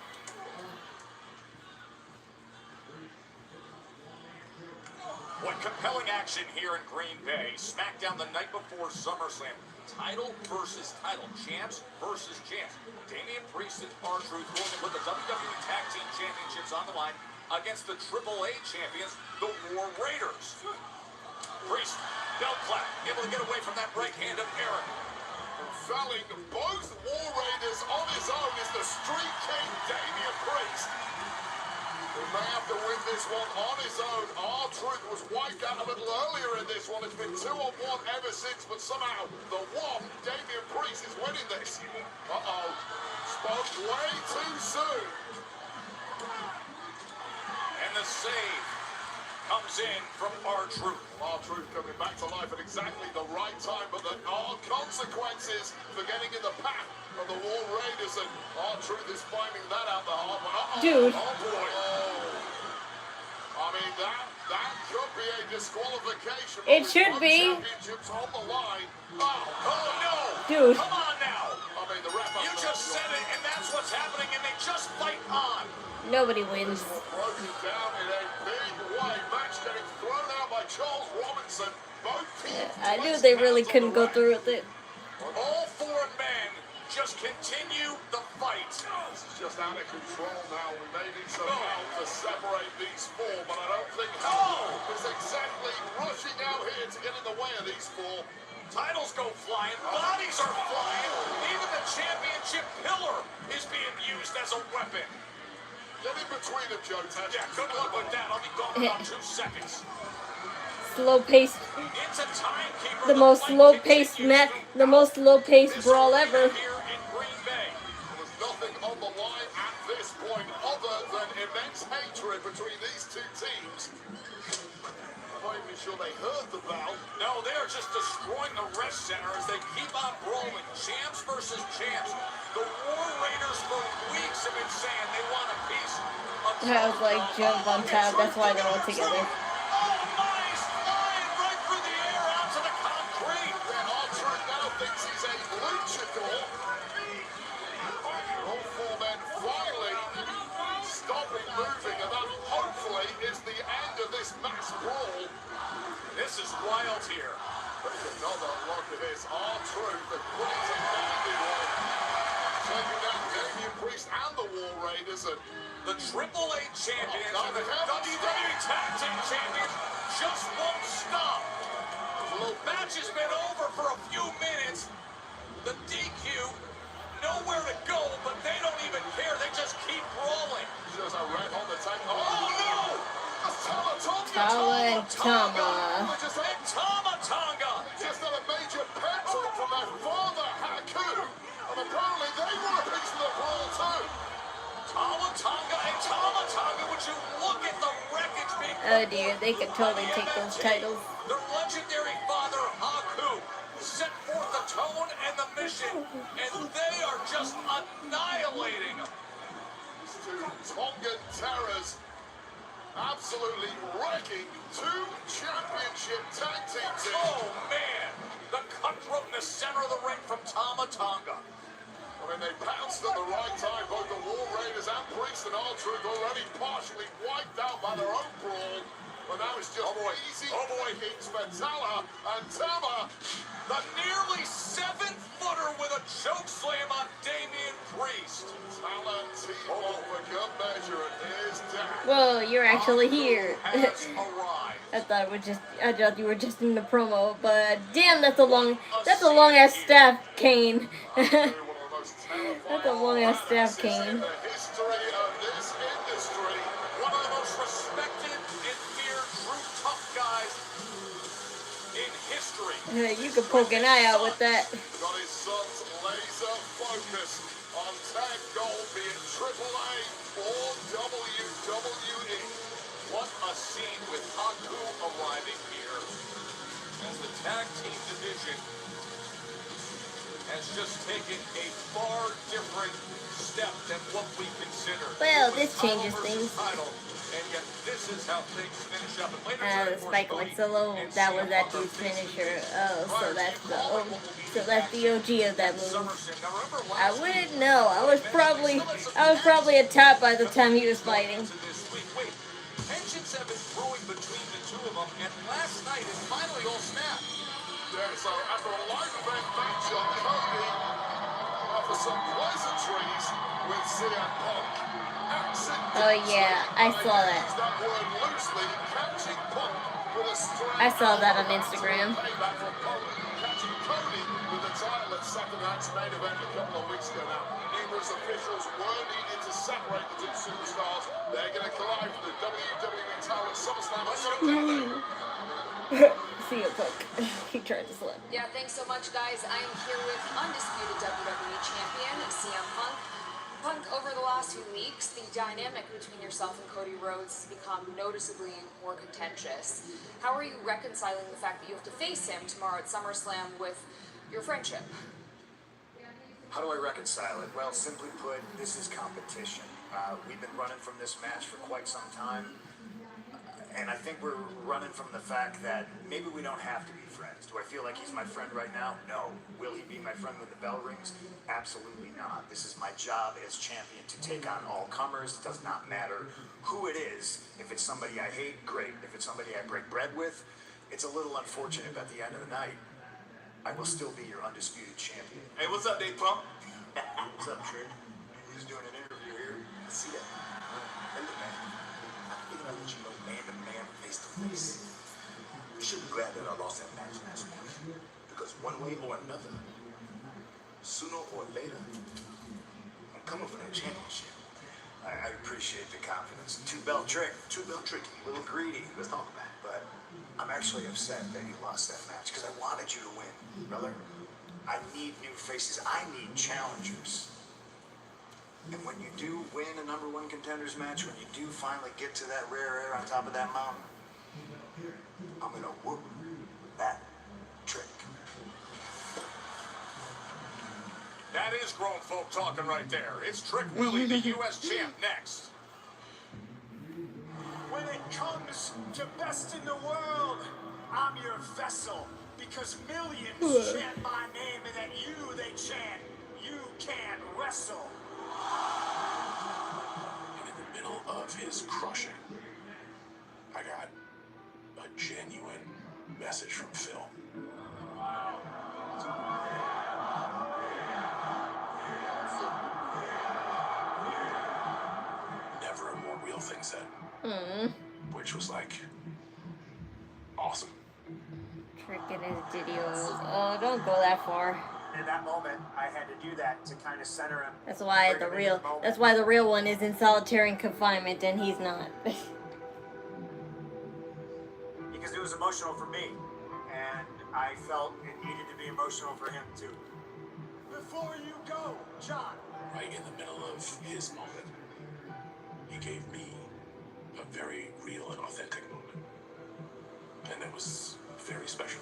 What compelling action here in Green Bay. Smackdown the night before SummerSlam. Title versus title. Champs versus champs. Damian Priest and R-Truth looking with the WWE Tag Team Championships on the line against the AAA champions, the War Raiders. Priest, belt clap, able to get away from that right hand of Aaron. Felling both War Raiders on his own is the Street King, Damian Priest. He may have to win this one on his own. R-Truth was wiped out a little earlier in this one. It's been 2-on-1 ever since, but somehow the one, Damian Priest, is winning this. Uh-oh. Spoke way too soon. And the save comes in from R-Truth. R-Truth coming back to life at exactly the right time, but there are consequences for getting in the path of the War Raiders, and R-Truth is finding that out the hard way. Dude. Oh boy. I mean, that could be a disqualification. It should be. Championships on the line. Oh no. Dude. Come on now. I mean, the ref. You just said it, and that's what's happening, and they just fight on. Nobody wins. Broken down in a big way. Match getting thrown out by Charles Robinson. Both teams. I knew they really couldn't go through with it. All four men just continue the fight. This is just out of control now. We may need some help to separate these four, but I don't think help is exactly rushing out here to get in the way of these four. Titles go flying, bodies are flying, even the championship pillar is being used as a weapon. Get in between them, Joe. Yeah, good luck with that. I'll be gone in about 2 seconds. Slow paced. It's a timekeeper. The most slow paced match. The most slow paced brawl ever. Here in Green Bay. There's nothing on the line at this point other than immense hatred between these two teams. I'm not even sure they heard the bell. No, they are just destroying the rest center as they keep on brawling. Champs versus champs. The War Raiders for weeks have been saying they want a piece of I was like, jump on top. That's why they're all together. Oh, nice! Flying right through the air out to the concrete. Then R-Truth now thinks he's a luchador. All four men finally stopping moving, and that hopefully is the end of this mass brawl. This is wild here. Take another look at this. R-Truth, the crazy dandy one. Taking down Damian Priest and the War Raiders, and The AAA champions and the WWE Tag Team champions just won't stop. The match has been over for a few minutes. The DQ, nowhere to go, but they don't even care. They just keep brawling. just a red on the tank. Oh no! Tama. Tama Tonga. Just got a major pencil from their father, Haku. And apparently they want a piece of the brawl too. Tama Tonga and Tama Tonga. Would you look at the wreckage being... Oh dear, they could totally take those titles. The legendary father, Haku, set forth the tone and the mission, and they are just annihilating them. These two Tongan terrors absolutely wrecking two championship tag team teams. Oh man, the cutthroat in the center of the ring from Tama Tonga. I mean, they pounced at the right time. Both the War Raiders and Priest and R-Truth already partially wiped out by their own brawl. But now it's just easy pickings for Tala and Tama. The nearly 7-footer with a choke slam on Damian Priest. Tala T-ball for good measure, and here's down. Whoa, you're actually here. Has arrived. I thought you were just in the promo, but damn, that's a long ass staff cane. That's a long ass staff cane. The history of this industry. victory. Yeah, you can poke an eye out with that. Got his son's laser focus on tag gold, be it AAA or WWE. What a scene with Haku arriving here as the tag team division has just taken a far different step than what we consider. Well, this changes things. And yet this is how things finish up. And later The Spike like solo, that was that dude's finisher. Oh, so that's the OG of that move. I wouldn't know. I was probably a top by the time he was fighting. Tensions have been brewing between the two of them, and last night it finally all snapped. Yeah, so after a live event match on Cody, after some pleasantries with CM Punk. Oh yeah, I saw that. I saw that on Instagram. Catching Cody with the title at second night's main event a couple of weeks ago now. Numerous officials were needed to separate the two superstars. They're going to collide for the WWE title at SummerSlam. See you, Punk. He tried to slip. Yeah, thanks so much, guys. I am here with undisputed WWE champion, CM Punk. Punk, over the last few weeks, the dynamic between yourself and Cody Rhodes has become noticeably more contentious. How are you reconciling the fact that you have to face him tomorrow at SummerSlam with your friendship? How do I reconcile it? Well, simply put, this is competition. We've been running from this match for quite some time. And I think we're running from the fact that maybe we don't have to be friends. Do I feel like he's my friend right now? No. Will he be my friend when the bell rings? Absolutely not. This is my job as champion to take on all comers. It does not matter who it is. If it's somebody I hate, great. If it's somebody I break bread with, it's a little unfortunate, but at the end of the night, I will still be your undisputed champion. Hey, what's up, Dave Punk? What's up, Trick? We're just doing an interview here. I see that. Hey, look, man. I'm thinking I'll let you know man to man, face to face. You should be glad that I lost that match last week. Because one way or another, sooner or later, I'm coming for that championship. I appreciate the confidence. Two-belt trick, a little greedy. Let's talk about it. But I'm actually upset that you lost that match because I wanted you to win, brother. I need new faces. I need challengers. And when you do win a #1 contenders match, when you do finally get to that rare air on top of that mountain, I'm gonna whoop that trick. That is grown folk talking right there. It's Trick Willie, the U.S. champ, next. When it comes to best in the world, I'm your vessel. Because millions chant my name and then they chant, you can't wrestle. And in the middle of his crushing, I got a genuine message from Phil. Never a more real thing said. Which was like, awesome. Tricking his videos. Oh, don't go that far. In that moment, I had to do that to kind of center him. That's why the real one is in solitary confinement and he's not. Because it was emotional for me, and I felt it needed to be emotional for him too. Before you go, John. Right in the middle of his moment, he gave me a very real and authentic moment. And it was very special.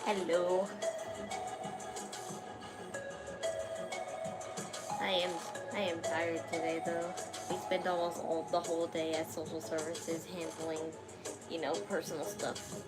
Hello. I am tired today though. We spent almost the whole day at social services handling, personal stuff.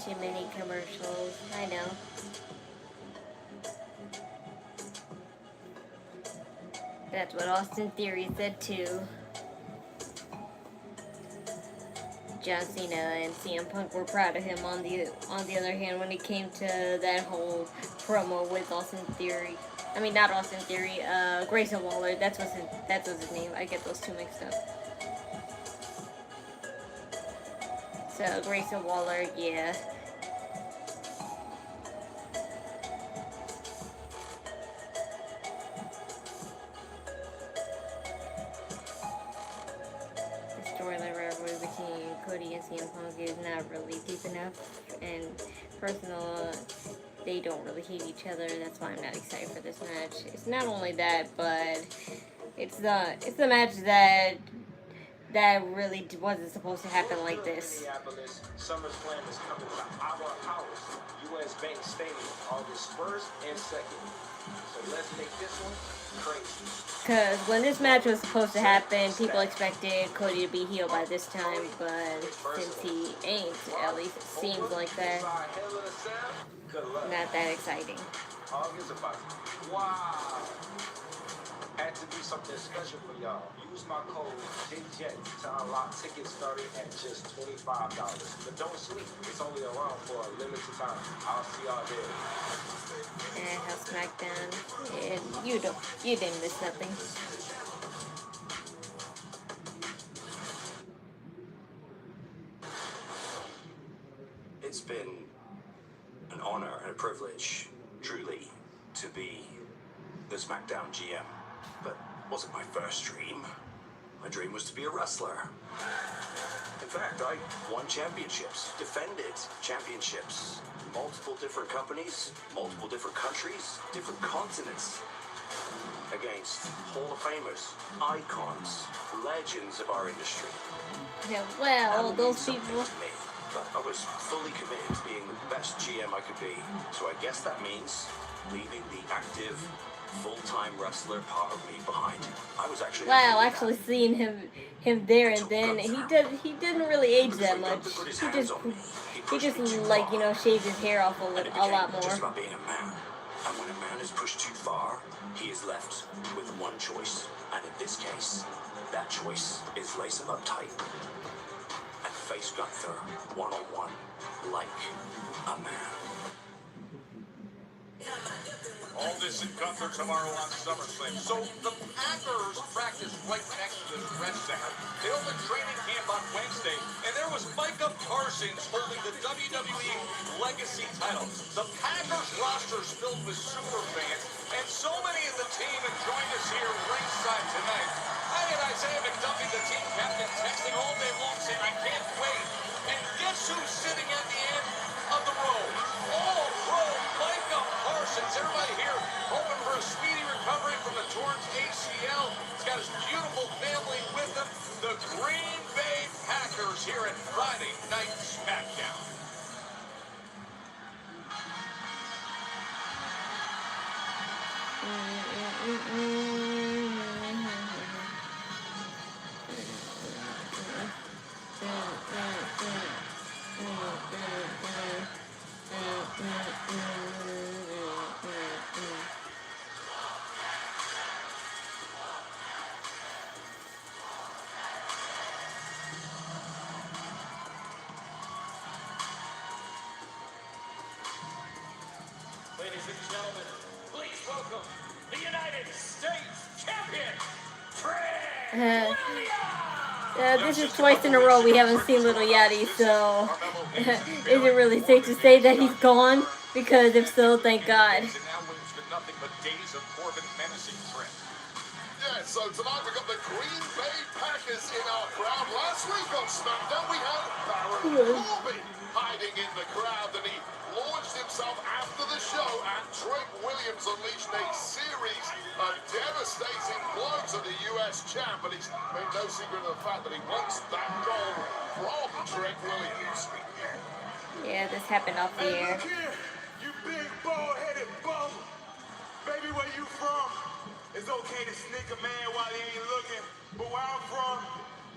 too many commercials. I know. That's what Austin Theory said too. John Cena and CM Punk were proud of him. On the other hand, when it came to that whole promo with Austin Theory, I mean not Austin Theory, Grayson Waller. That's what's his name. I get those two mixed up. So Grayson Waller, yeah. Between Cody and CM Punk is not really deep enough, and personal, they don't really hate each other. That's why I'm not excited for this match. It's not only that, but it's the match that really wasn't supposed to happen like this. SummerSlam is coming to our house, US Bank Stadium, August 1st and 2nd. So let's make this one crazy. Because when this match was supposed to happen, people expected Cody to be healed by this time, but since he ain't, at least it seems like that, not that exciting. Wow. Had to do something special for y'all. Use my code DJET to unlock tickets starting at just $25. But don't sleep. It's only around for a limited time. I'll see y'all there. And how Smackdown, and you didn't miss nothing. It's been an honor and a privilege, truly, to be the Smackdown GM. But it wasn't my first dream. My dream was to be a wrestler. In fact, I won championships, defended championships. Multiple different companies, multiple different countries, different continents. Against Hall of Famers, icons, legends of our industry. Yeah, well, those people. But I was fully committed to being the best GM I could be. So I guess that means leaving the active, full-time wrestler part of me behind. I was actually actually seeing him there, and then he didn't really age that much. He just like, you know, shaved his hair off a lot more. Just about being a man. And when a man is pushed too far, he is left with one choice. And in this case, that choice is lace him up tight and face Gunther one-on-one like a man. Aldis and Gunther tomorrow on SummerSlam. So the Packers practice right next to this rest center. They opened training camp on Wednesday, and there was Micah Parsons holding the WWE Legacy title. The Packers roster is filled with super fans, and so many of the team have joined us here ringside tonight. I and Isaiah McDuffie, the team captain, texting all day long saying, I can't wait. And guess who's sitting at the end of the road? All-pro Micah Parsons. Everybody here hoping for a speedy recovery from the torn ACL. He's got his beautiful family with him. The Green Bay Packers here at Friday Night Smackdown. Ladies and gentlemen, please welcome the United States Champion, This is twice in a row we haven't seen Little Yachty, so is it really safe to say that he's gone? Because if so, thank God. Yeah, so tonight we got the Green Bay Packers in our crowd. Last week on SmackDown we had Baron Corbin hiding in the crowd, and he launched himself after the show, and Trick Williams unleashed a series of devastating blows at the US champ, and he's made no secret of the fact that he wants that goal from Trick Williams. Yeah, this happened off the air. Look here, you big bald-headed bum. Baby, where you from? It's okay to sneak a man while he ain't looking, but where I'm from,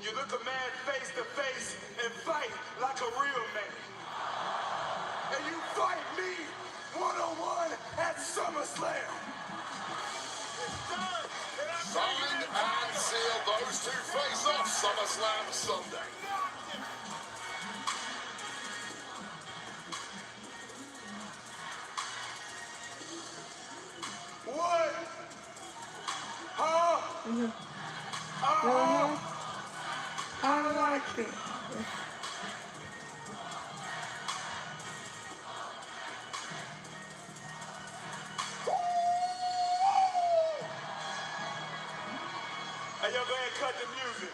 you look a man face to face and fight like a real man. and you fight me one-on-one at SummerSlam. Sign and seal, those two face off SummerSlam Sunday. What? Huh? I like it. Hey, yo, go ahead and cut the music.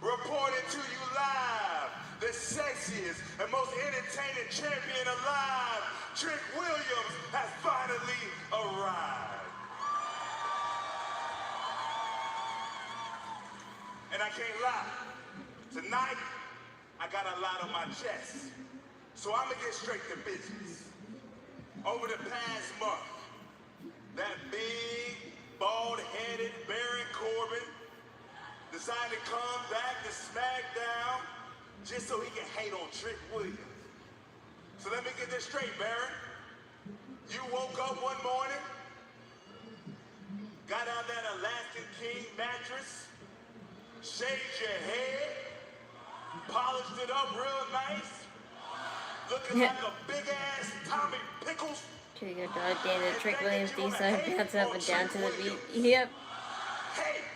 Reporting to you live, the sexiest and most entertaining champion alive, Trick Williams, has finally arrived. And I can't lie, tonight, I got a lot on my chest. So I'm gonna get straight to business. Over the past month, that big, bald-headed Baron Corbin decided to come back to Smackdown just so he can hate on Trick Williams. So let me get this straight, Baron. You woke up one morning, got out that Alaskan King mattress, shaved your head, polished it up real nice, looking like a big-ass Tommy Pickles. Here you go, dog. Dana, Trick Williams, D-side, bounce up and down to the beat. Yep.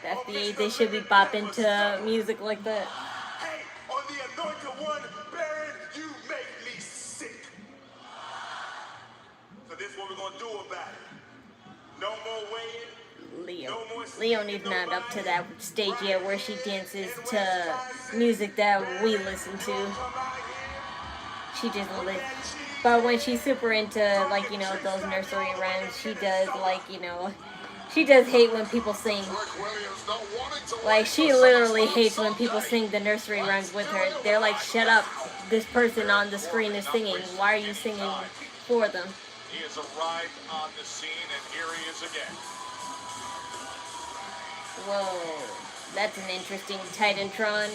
That's the age they should be bopping to music like that. Hey, on the anointed one, Baron, you make me sick. So this is what we're gonna do about it. No more waiting. Leon is not up to that stage yet where she dances to music that we listen to. She just listens. But when she's super into, like, you know, those nursery rhymes, she does, like, you know, she does hate when people sing. Like, she literally hates when people sing the nursery rhymes with her. They're like, shut up, this person on the screen is singing. Why are you singing for them? He has arrived on the scene, and here he is again. Whoa, that's an interesting Titantron.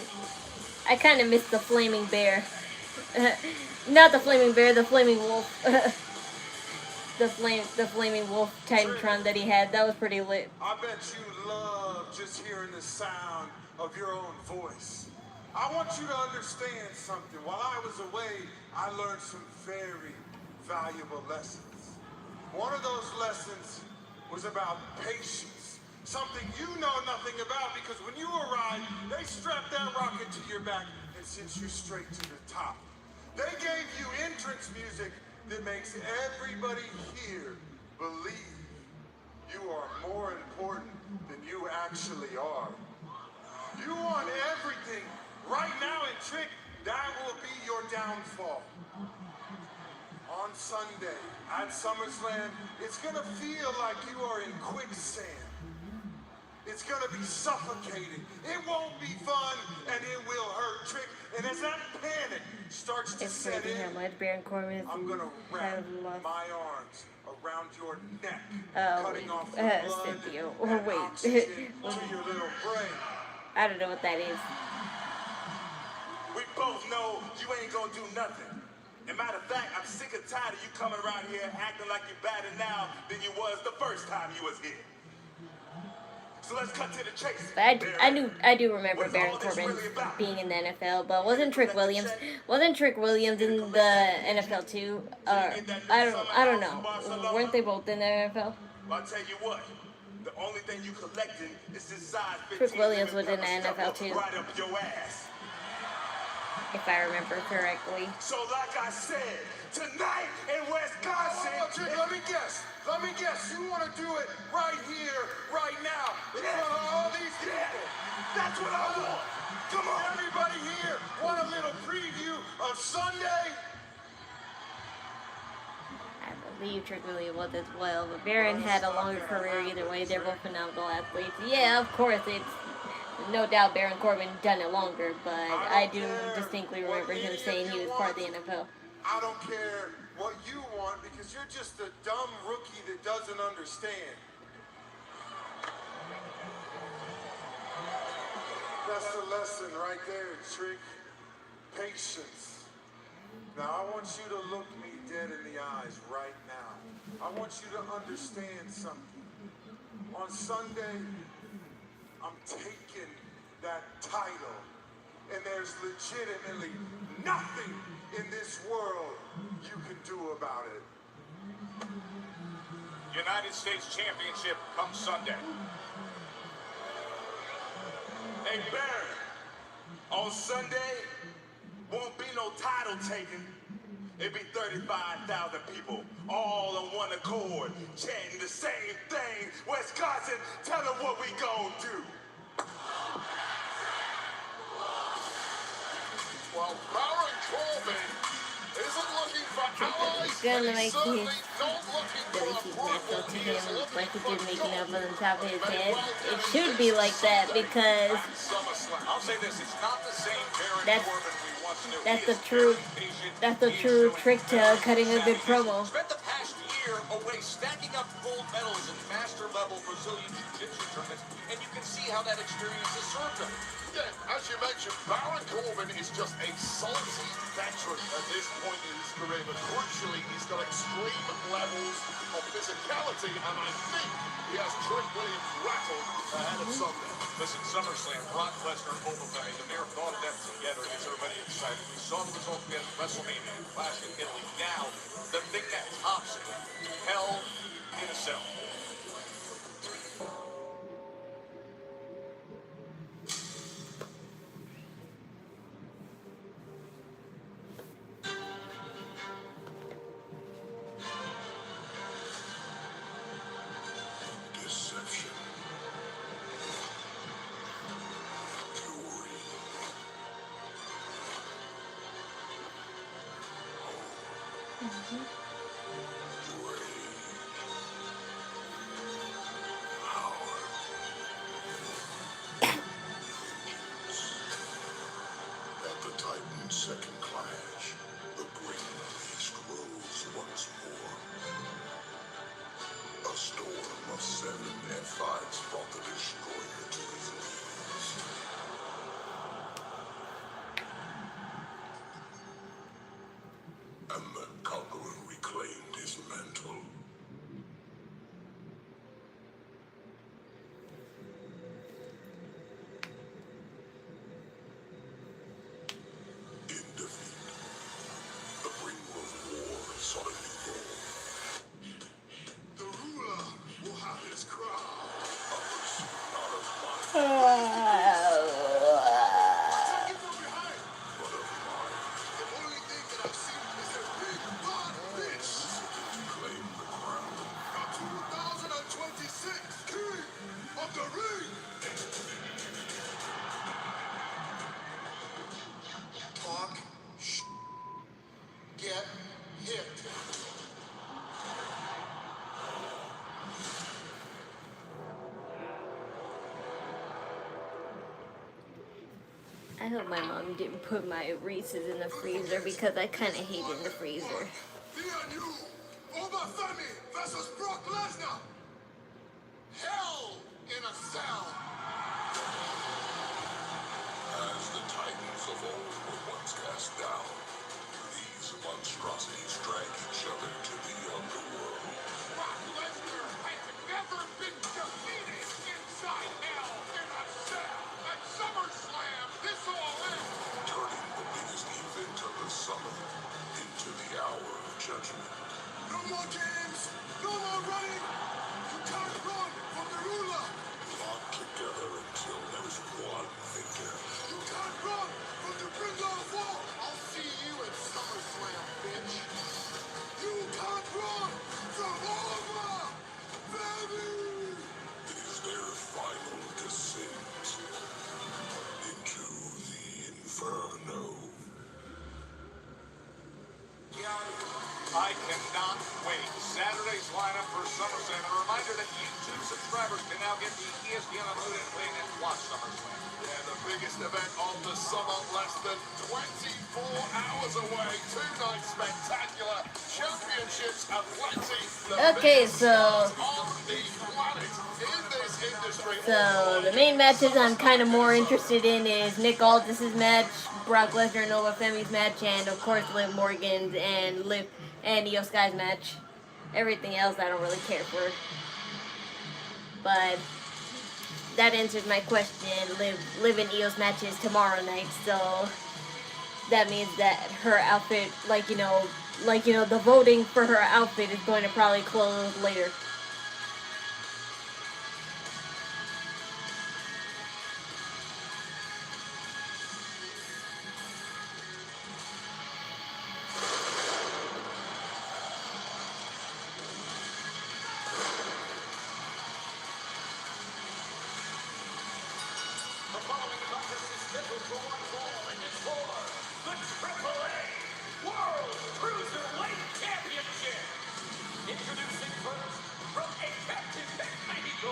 I kind of missed the Flaming Bear. Not the Flaming Bear, the Flaming Wolf. the Flaming Wolf Titantron that he had. That was pretty lit. I bet you love just hearing the sound of your own voice. I want you to understand something. While I was away, I learned some very valuable lessons. One of those lessons was about patience. Something you know nothing about, because when you arrived, they strapped that rocket to your back and sent you straight to the top. They gave you entrance music that makes everybody here believe you are more important than you actually are. You want everything. Right now in Trick, that will be your downfall. On Sunday at SummerSlam, it's gonna feel like you are in quicksand. It's gonna be suffocating. It won't be fun, and it will hurt, Trick. And as that panic starts to set in, Baron Corbin I'm gonna wrap my arms around your neck, cutting off the blood and oxygen to your little brain. I don't know what that is. We both know you ain't gonna do nothing. As a matter of fact, I'm sick and tired of you coming around here acting like you're better now than you was the first time you was here. So let's cut to the chase. But I do remember Baron Corbin being in the NFL, but wasn't Trick Williams in the NFL too? I don't know. Weren't they both in the NFL? I'll tell you what. The only thing you collecting is this size 15. Trick Williams was in the NFL too. Right up your ass. If I remember correctly. So like I said, tonight in Wisconsin, let me guess. You want to do it right here, right now, in front of all these people. That's what I want. Come on, everybody here. Want a little preview of Sunday? I believe Trick Williams was as well, but Baron had a longer career either way. They're both phenomenal athletes. Yeah, of course, it's no doubt Baron Corbin done it longer, but I do distinctly remember him saying he was part of the NFL. I don't care what you want, because you're just a dumb rookie that doesn't understand. That's the lesson right there, Trick. Patience. Now, I want you to look me dead in the eyes right now. I want you to understand something. On Sunday, I'm taking that title, and there's legitimately nothing in this world you can do about it. United States Championship comes Sunday. Hey, Barry, on Sunday, won't be no title taking. It'd be 35,000 people, all on one accord, chanting the same thing. Wisconsin, tell them what we gon' do. Well, Baron Corbin isn't looking for allies, Gonna but make he's certainly his not looking for really keep natural approval. to He is him, looking like he for did making up on the gold. top of his May head. well It do should this be like that Sunday because at SummerSlam. I'll say this, it's not the same Baron That's- Corbin we once knew. that's He the is true- very patient. that's the He is true showing trick to very cutting a good savviness. promo. Spent the past year away stacking up gold medals in master level Brazilian Jiu-Jitsu tournaments, and you can see how that experience has served him. Yeah, as you mentioned, Baron Corbin is just a salty veteran at this point in his career, but crucially, he's got extreme levels of physicality, and I think he has Trick Williams rattled ahead of Sunday. Listen, SummerSlam, Brock Lesnar, Overbay, the mere thought of them together gets everybody excited. We saw the result again at WrestleMania, Clash in Italy. Now, the thing that tops it, Hell in a Cell. Deception. Fury. At the Titan's second clash, the green beast rose once more. A storm of 7 F5s brought the destroyer to his knees. And the conqueror reclaimed his mantle. In defeat, the bringer of war sought a new goal. The ruler will have his crown. A pursuit not of might, but of mind. The only thing that I've seen is a big bad bitch seeking to claim the crown. The 2026 King of the Ring. Talk, get hit. I hope my mom didn't put my Reese's in the freezer because I kind of hate it in the freezer. Me and you, Obafemi versus Brock Lesnar. Hell in a Cell. As the Titans of old were once cast down, these monstrosities drag each other to the underworld. Brock Lesnar has never been defeated inside Hell in a Cell. At SummerSlam, this all ends. Turning the biggest event of the summer into the hour of judgment. No more games! No more running! You can't run from the ruler! Lock together until there's one victor. You can't run from the bringer of war! I'll see you at SummerSlam, bitch! You can't run from Oliver! Baby! It is their final descent into the inferno. I cannot wait. Saturday's lineup for SummerSlam. And a reminder that YouTube subscribers can now get the ESPN Unlimited plan and watch SummerSlam. Yeah, the biggest event of the summer, less than 24 hours away. 2 nights spectacular. Championships aplenty. The Okay, biggest so stars on the planet. In this industry, So the main matches I'm kind of more interested in is Nick Aldis' match, Brock Lesnar and Nova Femi's match, and of course Liv Morgan's and Io Sky's match. Everything else I don't really care for. But that answers my question. Liv and Io's match is tomorrow night, so that means that her outfit, the voting for her outfit is going to probably close later. The following contest is scheduled for one fall, and it's for the AAA World Cruiserweight Championship. Introducing first, from a captive Mexico,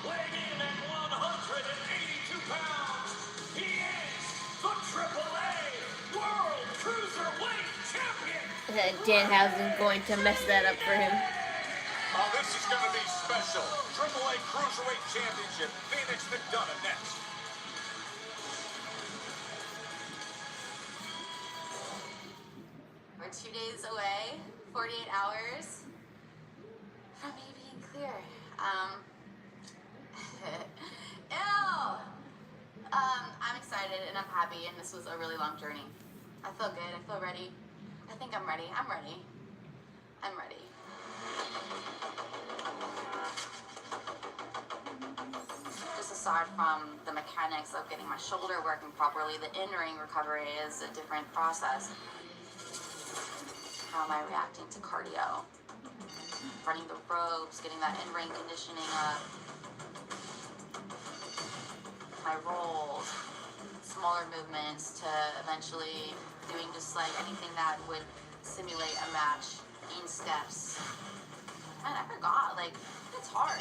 weighing in at 182 pounds, he is the AAA World Cruiserweight Champion. Danhausen's going to mess that up for him. Oh, this is going to be special. AAA Cruiserweight Championship. Phoenix McDonough next. We're 2 days away, 48 hours from me being clear. I'm excited and I'm happy, and this was a really long journey. I feel good. I feel ready. I think I'm ready. I'm ready. I'm ready. Just aside from the mechanics of getting my shoulder working properly, the in-ring recovery is a different process. How am I reacting to cardio? Running the ropes, getting that in-ring conditioning up. My rolls, smaller movements to eventually doing just like anything that would simulate a match in steps. Man, I forgot, like, it's hard.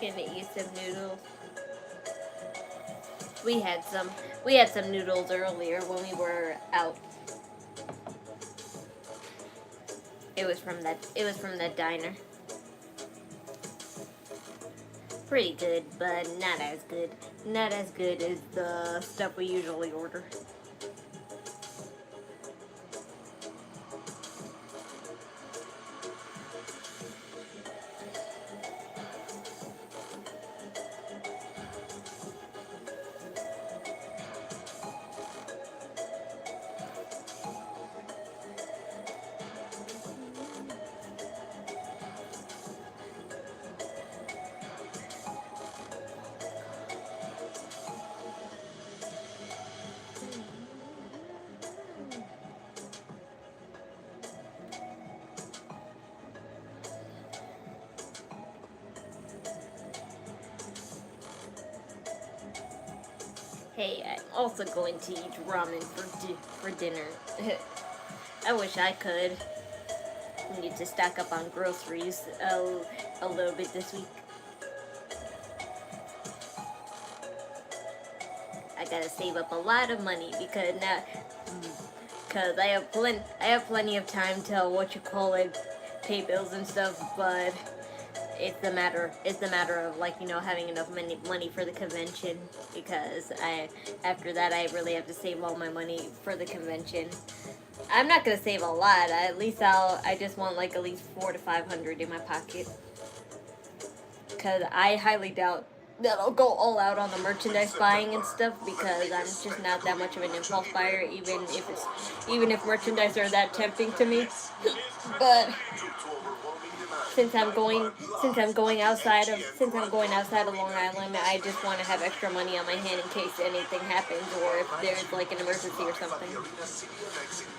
Gonna eat some noodles. We had some noodles earlier when we were out. It was from that diner. Pretty good, but not as good. Not as good as the stuff we usually order. Hey, I'm also going to eat ramen for dinner. I wish I could. I need to stock up on groceries a little bit this week. I gotta save up a lot of money because I have plenty of time to pay bills and stuff, but it's the matter of having enough money for the convention, because after that I really have to save all my money for the convention. I'm not gonna save a lot. I just want at least $400 to $500 in my pocket, because I highly doubt that I'll go all out on the merchandise buying and stuff because I'm just not that much of an impulse buyer, even if merchandise are that tempting to me. But since I'm going outside of Long Island, I just want to have extra money on my hand in case anything happens or if there's like an emergency or something.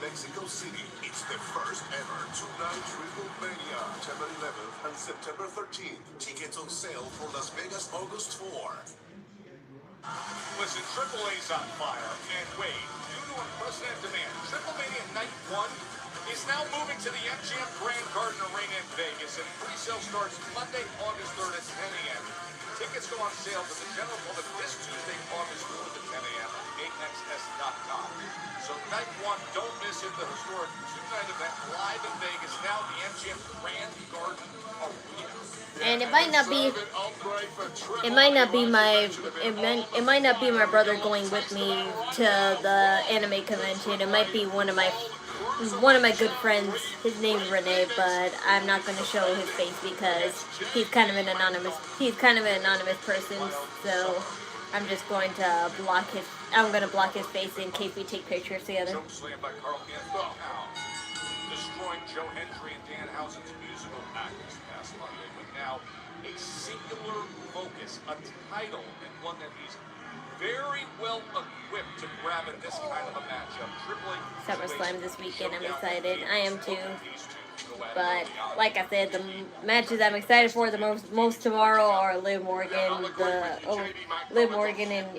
Mexico City. It's the first ever two-night Triple Mania, September 11th and September 13th. Tickets on sale for Las Vegas August 4. Listen, Triple A's on fire, and wait, due to unprecedented demand, Triple Mania Night 1 is now moving to the MGM Grand Garden Arena in Vegas, and pre-sale starts Monday, August 3rd at 10 a.m. Tickets go on sale to the general public this Tuesday, August 4th at 10 a.m. on AXS.com. So Night 1, don't miss it, the historic two-night event live in Vegas, now the MGM Grand Garden Arena. And it might not be my brother going with me to the anime convention. It might be one of my good friends. His name's Renee, but I'm not going to show his face because he's kind of an anonymous person. So I'm just going to block his face in case we take pictures together. Destroying Joe Hendry and Dan Housen's musical act this past Monday, but now a singular focus, a title, and one that he's very well equipped to grab in this kind of a matchup. SummerSlam this weekend, I'm excited. I am too. But like I said, the matches I'm excited for the most tomorrow are Liv Morgan and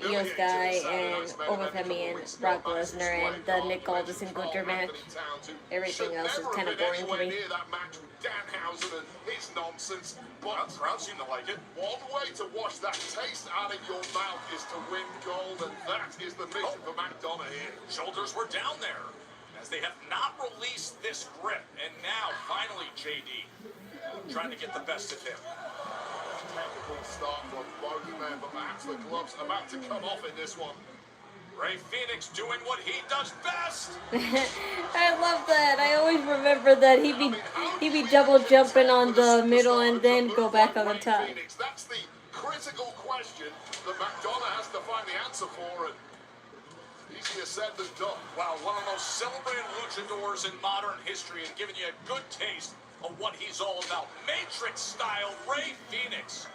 Io Sky and Obafemi and Brock Lesnar and the Nick Aldis and Gunther match. Everything else is kind of boring to me. Danhausen and his nonsense, But crowd seem to like it. one way to wash that taste out of your mouth is to win gold, and that is the mission for McDonough here. Shoulders were down there, as they have not released this grip. And now, finally, JD, trying to get the best of him. Technical start from both men, but perhaps the gloves are about to come off in this one. Rey Fenix doing what he does best. I love that. I always remember that he'd be double jumping on the middle and then go back on the top. That's the critical question that McDonough has to find the answer for, and easier said than done. Wow, one of the most celebrated luchadors in modern history and giving you a good taste of what he's all about. Matrix-style Rey Fenix.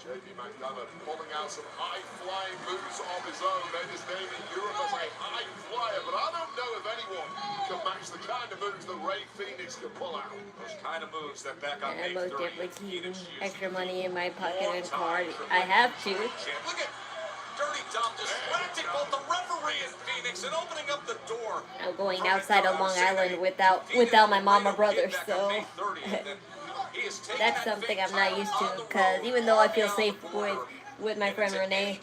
JP McDonough pulling out some high-flying moves of his own. Made his name in Europe as a high flyer, but I don't know if anyone can match the kind of moves that Rey Fenix can pull out. Those kind of moves that back on And I'm May most 30th, definitely keeping Phoenix used extra money in my pocket and four-time card. I have to. Look at Dirty Dom distracting both the referee and Phoenix and opening up the door. I'm going outside of Long Island without my mom or brother, so that's something I'm not used to. Because even though I feel safe with my friend Renee,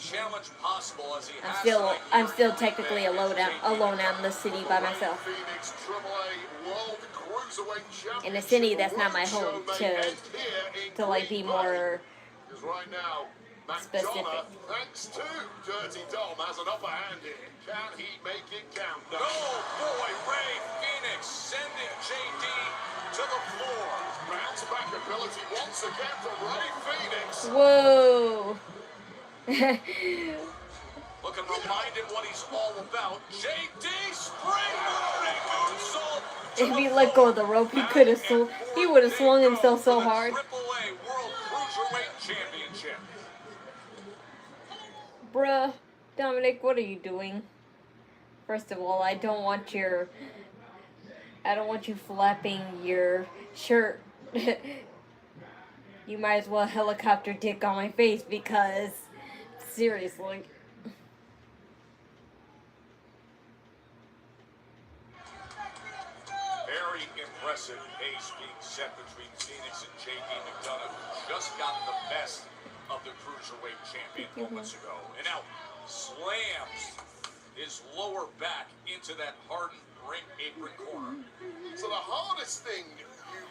I'm still technically alone out in the city by myself. In a city that's not my home to like be more specific. Thanks to Dirty Dom has an upper hand here. Can he make it count? Oh boy, Rey Fenix sending JD to the floor. Bounce back ability once again for Rey Fenix. Whoa. Looking reminded what he's all about. JD springboarding moonsault. If he let go of the rope, he would have swung himself so hard. AAA World Cruiserweight Championship. Bruh, Dominic, what are you doing? First of all, I don't want you flapping your shirt. You might as well helicopter dick on my face because, seriously. Very impressive pace being set between Phoenix and JD McDonough, who just got the best of the Cruiserweight Champion moments ago. And now slams his lower back into that hardened ring apron corner. So the hardest thing you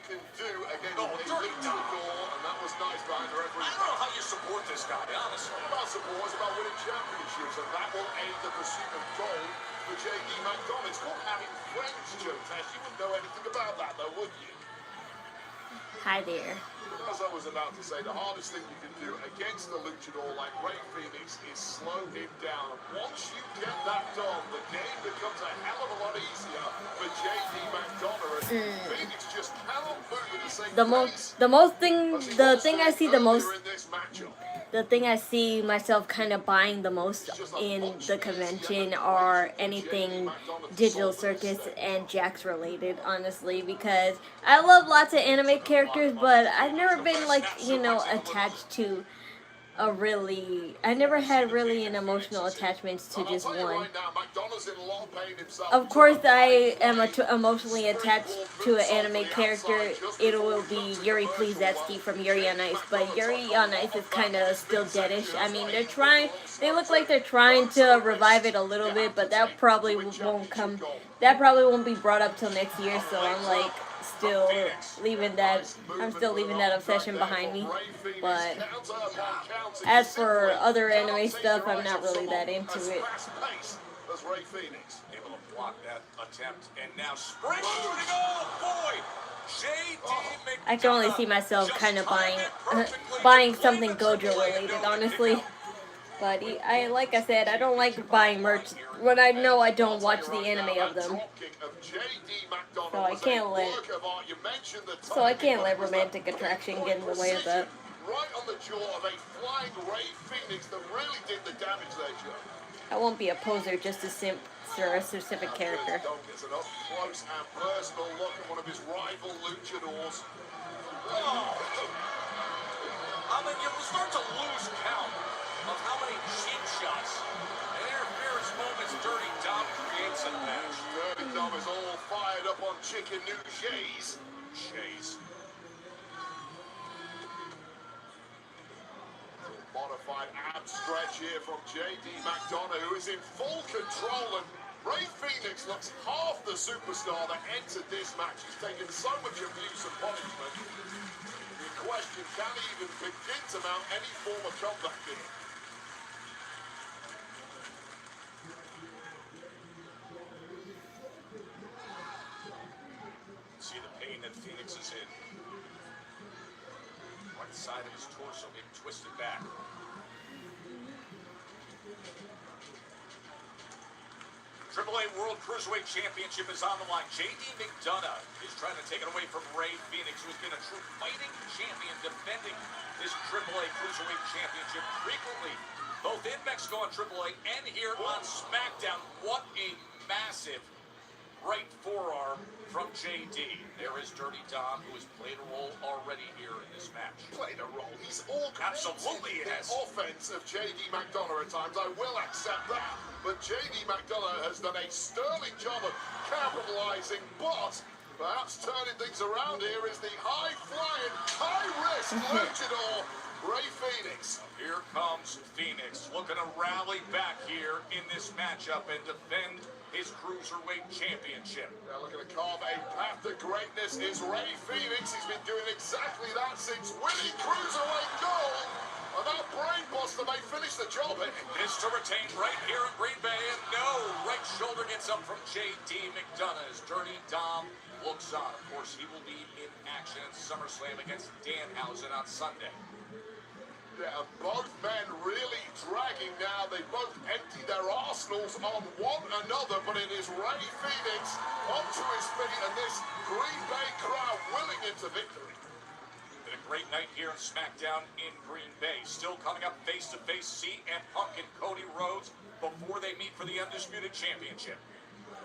can do against Dirty Dom. and that was nice behind the referee. I don't know how you support this guy, honestly. It's about support, it's about winning championships, and that will aid the pursuit of gold for JD McDonough. It's called having friends, Joe Test. You wouldn't know anything about that, though, would you? Hi there. As I was about to say, the hardest thing you can do against a luchador like Rey Fenix is slow him down. Once you get that done, the game becomes a hell of a lot easier for JD McDonough. And Fenix just cannot move at the same pace. The thing I see the most, in this matchup. the thing I see myself kind of buying the most in the convention are anything Digital Circus and Jax related, honestly, because I love lots of anime characters, but I've never been, like, you know, attached to I never had really an emotional attachment to just one. Of course, I am emotionally attached to an anime character. It will be Yuri Plizetski from Yuri on Ice, but Yuri on Ice is kind of still deadish. I mean, they look like they're trying to revive it a little bit, but that probably won't be brought up till next year, so I'm like, I'm still leaving that obsession behind me. But as for other anime stuff, I'm not really that into it. Able to block that attempt, and now spring shooting. Oh boy! I can only see myself kind of buying something Gojo related, honestly. But like I said, I don't like buying merch when I know I don't watch the anime of them. So I can't let romantic attraction get in the way of that. Right on the jaw of a flying Rey Fenix that really did the damage there, Joe. I won't be a poser just to simp for a specific character. Gets an up-close and personal look at one of his rival luchadors. I mean, you start to lose count of how many cheap shots and interference moments Dirty Dom creates in the match. Dirty Dom is all fired up on chicken nougates. Shays. Modified ab stretch here from JD McDonough, who is in full control, and Rey Fenix looks half the superstar that entered this match. He's taken so much abuse and punishment. The question, can he even begin to mount any form of comeback here? See the pain that Phoenix is in. Right side of his torso being twisted back. AAA World Cruiserweight Championship is on the line. JD McDonough is trying to take it away from Rey Fenix, who has been a true fighting champion, defending this AAA Cruiserweight Championship frequently, both in Mexico on AAA and here on Smackdown. What a massive right forearm from JD. There is Dirty Dom, who has played a role already here in this match. Played a role. He's all absolutely has. Offense of JD McDonough at times. I will accept that. But JD McDonough has done a sterling job of capitalizing, but perhaps turning things around here is the high-flying, high-risk luchador, Rey Fenix. Here comes Phoenix, looking to rally back here in this matchup and defend his Cruiserweight Championship. Now looking to carve a path to greatness is Rey Fenix. He's been doing exactly that since winning Cruiserweight gold. And that brainbuster may finish the job. This to retain right here in Green Bay, and no, right shoulder gets up from JD McDonough as Dirty Dom looks on. Of course, he will be in action at SummerSlam against Danhausen on Sunday. Yeah, both men really dragging now. They both empty their arsenals on one another, but it is Rey Fenix onto his feet, and this Green Bay crowd willing him to victory. Been a great night here in Smackdown in Green Bay. Still coming up face-to-face, CM Punk and Cody Rhodes before they meet for the Undisputed Championship.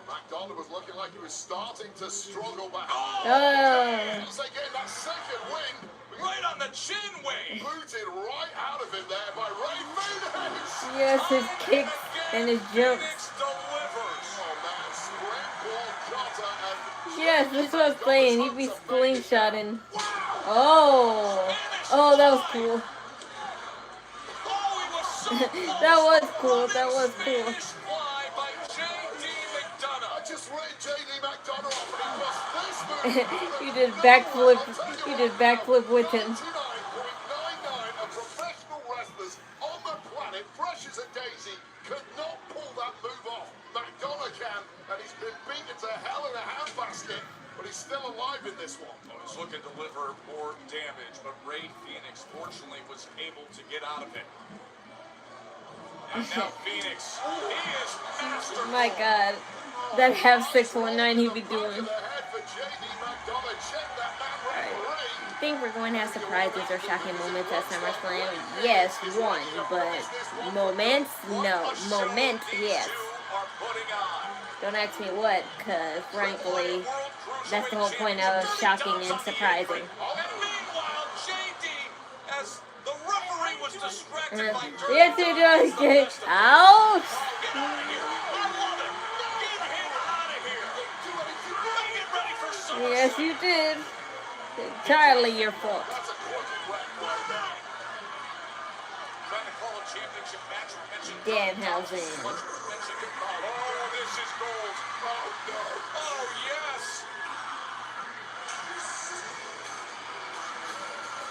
McDonough was looking like he was starting to struggle, but Oh. they get that second win. Right on the chin wave. Booted right out of him there by Rey Fenix. Yes, his kicks and his jumps. Phoenix delivers. Oh man, springboard cutter and Yes, that's what I was saying. He'd be slingshotting. Oh. Oh, that was cool. Oh, he was so That was cool. That was cool. fly by JD McDonough. I just read JD McDonough off and he was this move. He did backflip. He did backflip with him. 99.99 of professional wrestlers on the planet, fresh as a daisy, could not pull that move off. McDonough can, and he's been beaten to hell in a handbasket but he's still alive in this one. Oh, he's looking to deliver more damage, but Ray Phoenix fortunately was able to get out of it. And now Phoenix, he is masterful. My God, that half 619 he be doing. I think we're going to have surprises or shocking moments at SummerSlam. Yes, one, but moments? No. Moments, yes. Don't ask me what, because frankly, that's the whole point of shocking and surprising. Yes, you do. Okay. Ouch! Yes, you did. Entirely your fault. Danhausen. Oh, this is gold. Oh, no. Oh, yes.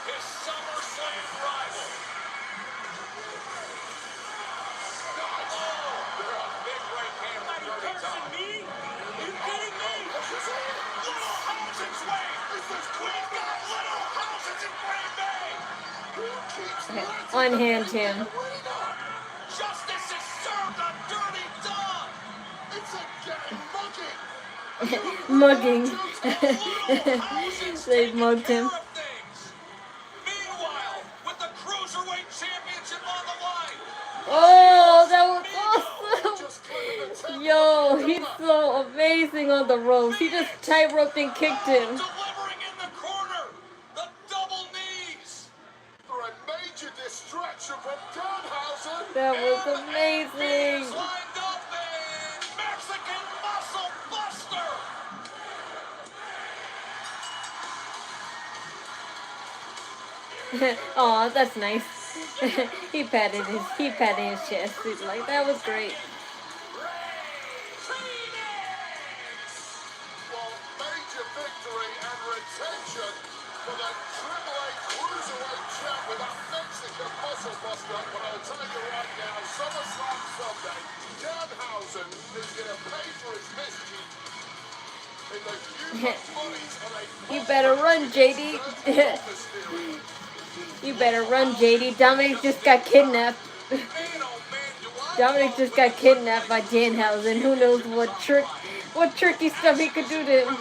His SummerSlam rival. Oh, they're a big right hand from Dirty Tom. Me? Are you kidding me? Little Housen's way. We've got Little Housen's in Green Bay. Unhand him. Justice is served on Dirty Tom. It's a gang Mugging. They mugged him. Meanwhile, with the Cruiserweight Championship on the line. Oh, that was awesome. Yo, he's so amazing on the ropes. He just tight-roped and kicked him. Delivering in the corner. The double knees. For a major distraction from Danhausen. That was amazing. Lined up and Mexican Muscle Buster. Aw, that's nice. he patted his chest. He's like, that was great. Well, major victory and retention for the Triple H Cruiserweight champ with that Mexican Muscle Buster. But I'll tell you right now, SummerSlam Sunday, Danhausen is going to pay for his mischief. You better run, JD. You better run, JD. Dominic just got kidnapped. Dominic just got kidnapped by Danhausen. Who knows what tricky stuff he could do to him. And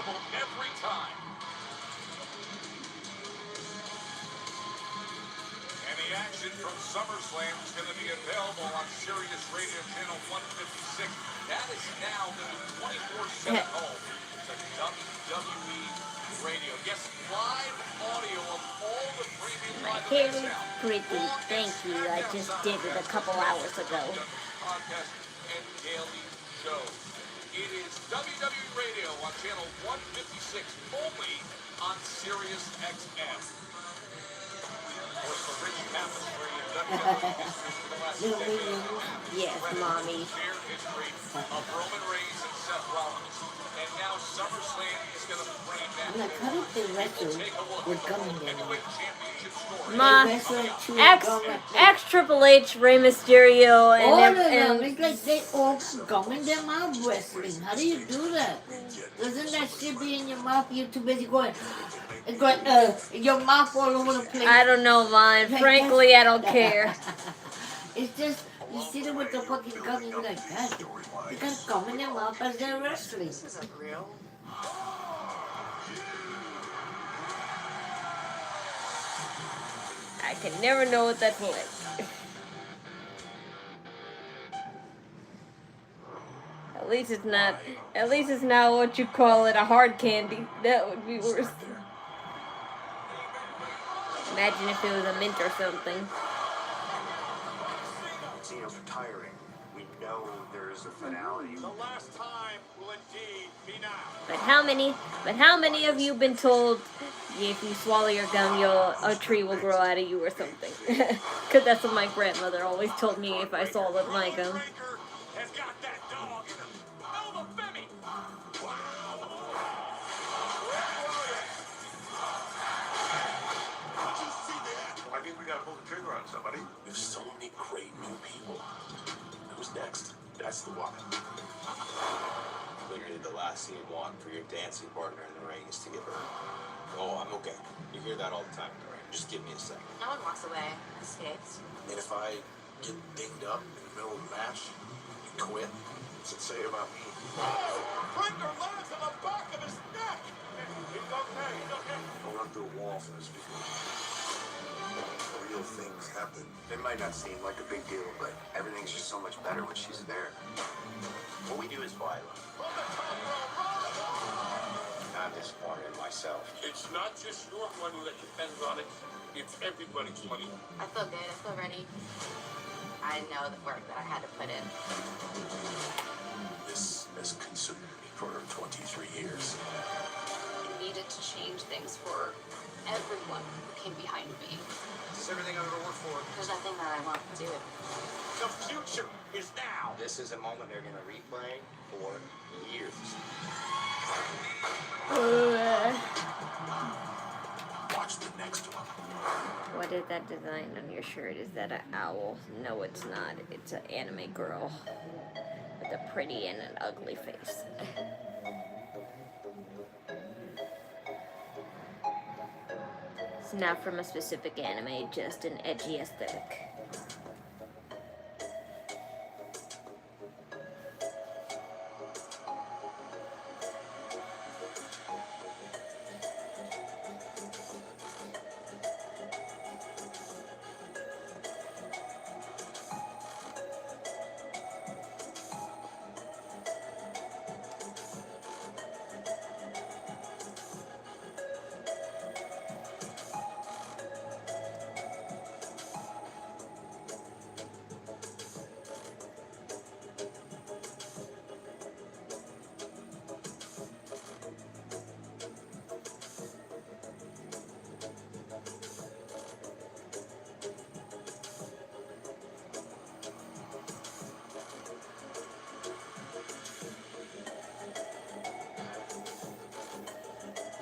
the action from SummerSlam is going to be available on Sirius Radio Channel 156. That is now the 24/7 home to WWE Radio. Yes, live audio of all the premium live events now. Pretty, thank you. I just did it a couple hours ago. Podcast and daily shows. It is WWE Radio on channel 156 only on Sirius XM. Of course, the rich tapestry of WWE history for the last decade. Yes, mommy. Shared history of Roman Reigns and Seth Rollins. And now SummerSlam is going to frame that. Like, how did they wrestle with Gunther? Ma, ex Triple H, Rey Mysterio, and all of them. It's like they all gumming their mouth wrestling. How do you do that? Doesn't that shit be in your mouth? You're too busy going your mouth all over the place. I don't know, Vaughn. Frankly, I don't care. It's just, you see them with the fucking gum and you're like, God, they got gum in their mouth as they're wrestling. This isn't real. I can never know what that's like. At least it's not what you call it, a hard candy. That would be worse. Imagine if it was a mint or something. Cena's retiring. We know there is a finality. The last time will indeed be now. But how many of you been told if you swallow your gum, a tree will grow out of you or something? Because that's what my grandmother always told me if I swallowed my gum. Has got that dog in him. Nova Femi. I think we gotta pull the trigger on somebody. There's so many great new people. Who's next? That's the one. Clearly, the last thing you want for your dancing partner in the ring is to get hurt. Oh, I'm okay. You hear that all the time in the ring. Just give me a second. No one walks away unscathed. And if I get dinged up in the middle of the match, you quit? What's it say about me? Gunther lands on the back of his neck. He's okay. He's okay. I'll run through a wall for this video. Real things happen. It might not seem like a big deal, but everything's just so much better when she's there. What we do is violent. I'm disappointed in myself. It's not just your money that depends on it. It's everybody's money. I feel good. I feel ready. I know the work that I had to put in. This has consumed me for 23 years. You needed to change things for everyone who came behind me. This is everything I've ever worked for. There's nothing that I want to do it. The future is now. This is a moment they're going to replay for years. Watch the next one. What is that design on your shirt? Is that an owl? No, it's not. It's an anime girl with a pretty and an ugly face. It's not from a specific anime, just an edgy aesthetic.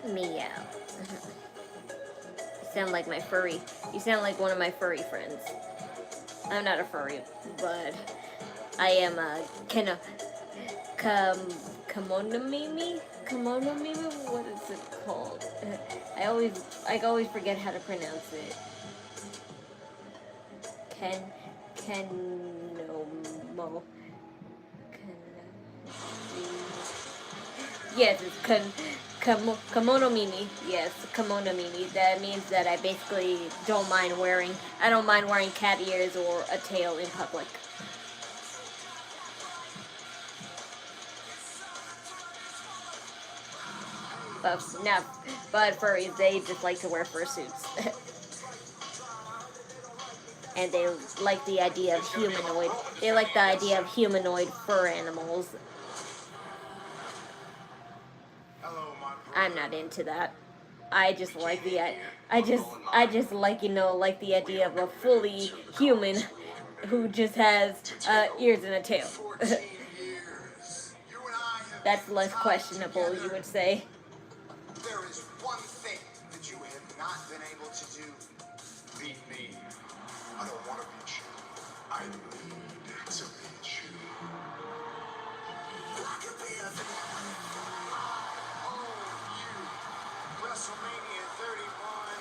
Meow. You sound like my furry. You sound like one of my furry friends. I'm not a furry, but I am a Kamonomimi? Kamonomimi? What is it called? I always forget how to pronounce it. Kenomo. Yes, it's Kimono Mimi. Yes, Kimono Mimi. That means that I basically don't mind wearing cat ears or a tail in public. But furries, they just like to wear fursuits. And they like the idea of humanoid. They like the idea of humanoid fur animals. I'm not into that. I just like the like the idea of a fully human who just has ears and a tail. That's less questionable, you would say. There is one thing that you have not been able to do. Beat me. I don't want to beat you. I need to beat you. WrestleMania 31.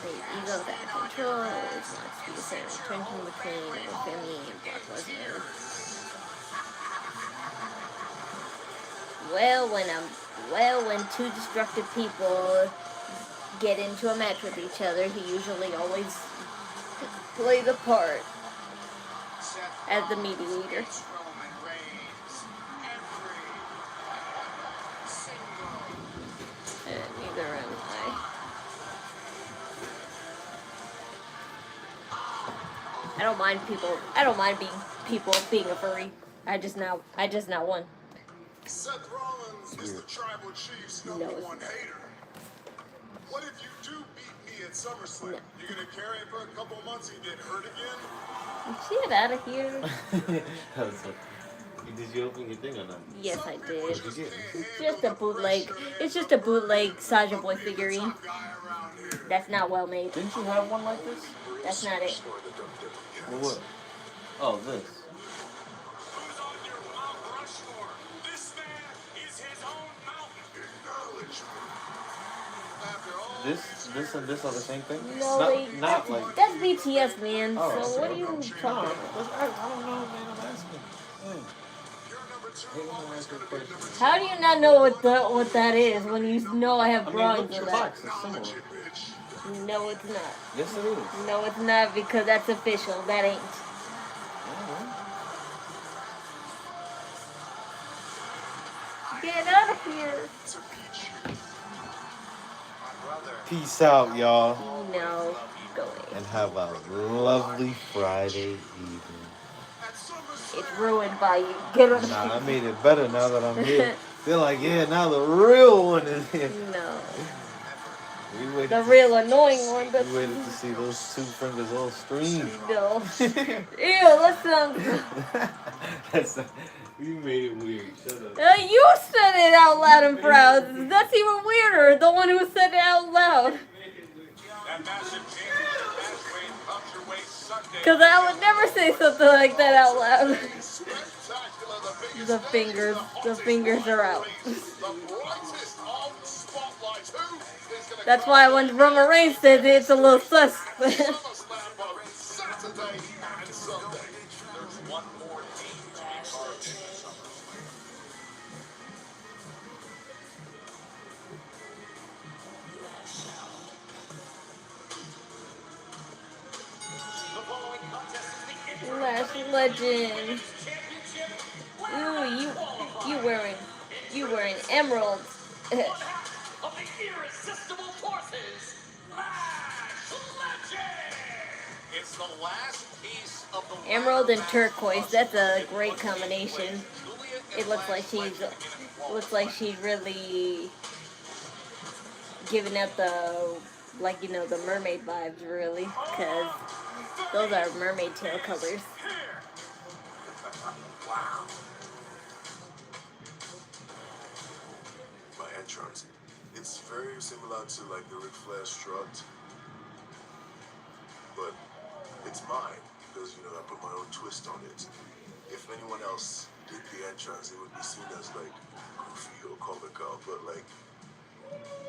The ego that controls wants to be the same tension between family and Brock Lesnar. When two destructive people get into a match with each other, he usually always plays the part as the mediator. Neither am I. I don't mind being a furry. I just now one. Seth Rollins is the tribal chief's number one hater. What if you do beat me at SummerSlam? You gonna carry it for a couple months and get hurt again? Get out of here. Did you open your thing or not? Yes, I did. What did you get? It's just a bootleg. It's just a bootleg Saja Boy figurine. That's not well made. Didn't you have one like this? That's not it. Well, what? Oh, this. This and this are the same thing? No, Not like. that's BTS, man. Oh, so what are you okay. talking about? I don't know, man. I'm asking. How do you not know what that is when you know I have drawings of that? Box. It's similar. No, it's not. Yes, it is. No, it's not because that's official. That ain't. Get out of here. Peace out, y'all. No, go away. And have a lovely Friday evening. It's ruined by you. Get out of Nah, I here. made it better now that I'm here. They're like, yeah, now the real one is here. No. We The real annoying one. We waited to see those two fingers all stream. No. Ew, that sounds. You made it weird. Shut up. You said it out loud and proud. That's even weirder. The one who said it out loud. Because I would never say something like that out loud. The fingers are out. That's why when Roman Reigns says it, it's a little sus. Lash Legend. Ooh, you wearing emeralds. Of the irresistible forces, Lash Legend! It's the last piece of the Emerald and turquoise. That's a great combination. It looks like she's really giving out the the mermaid vibes, really, because those are mermaid tail colors. Wow. My entrance. It's very similar to like the Ric Flair strut, but it's mine because I put my own twist on it. If anyone else did the entrance, it would be seen as like goofy or comical, but like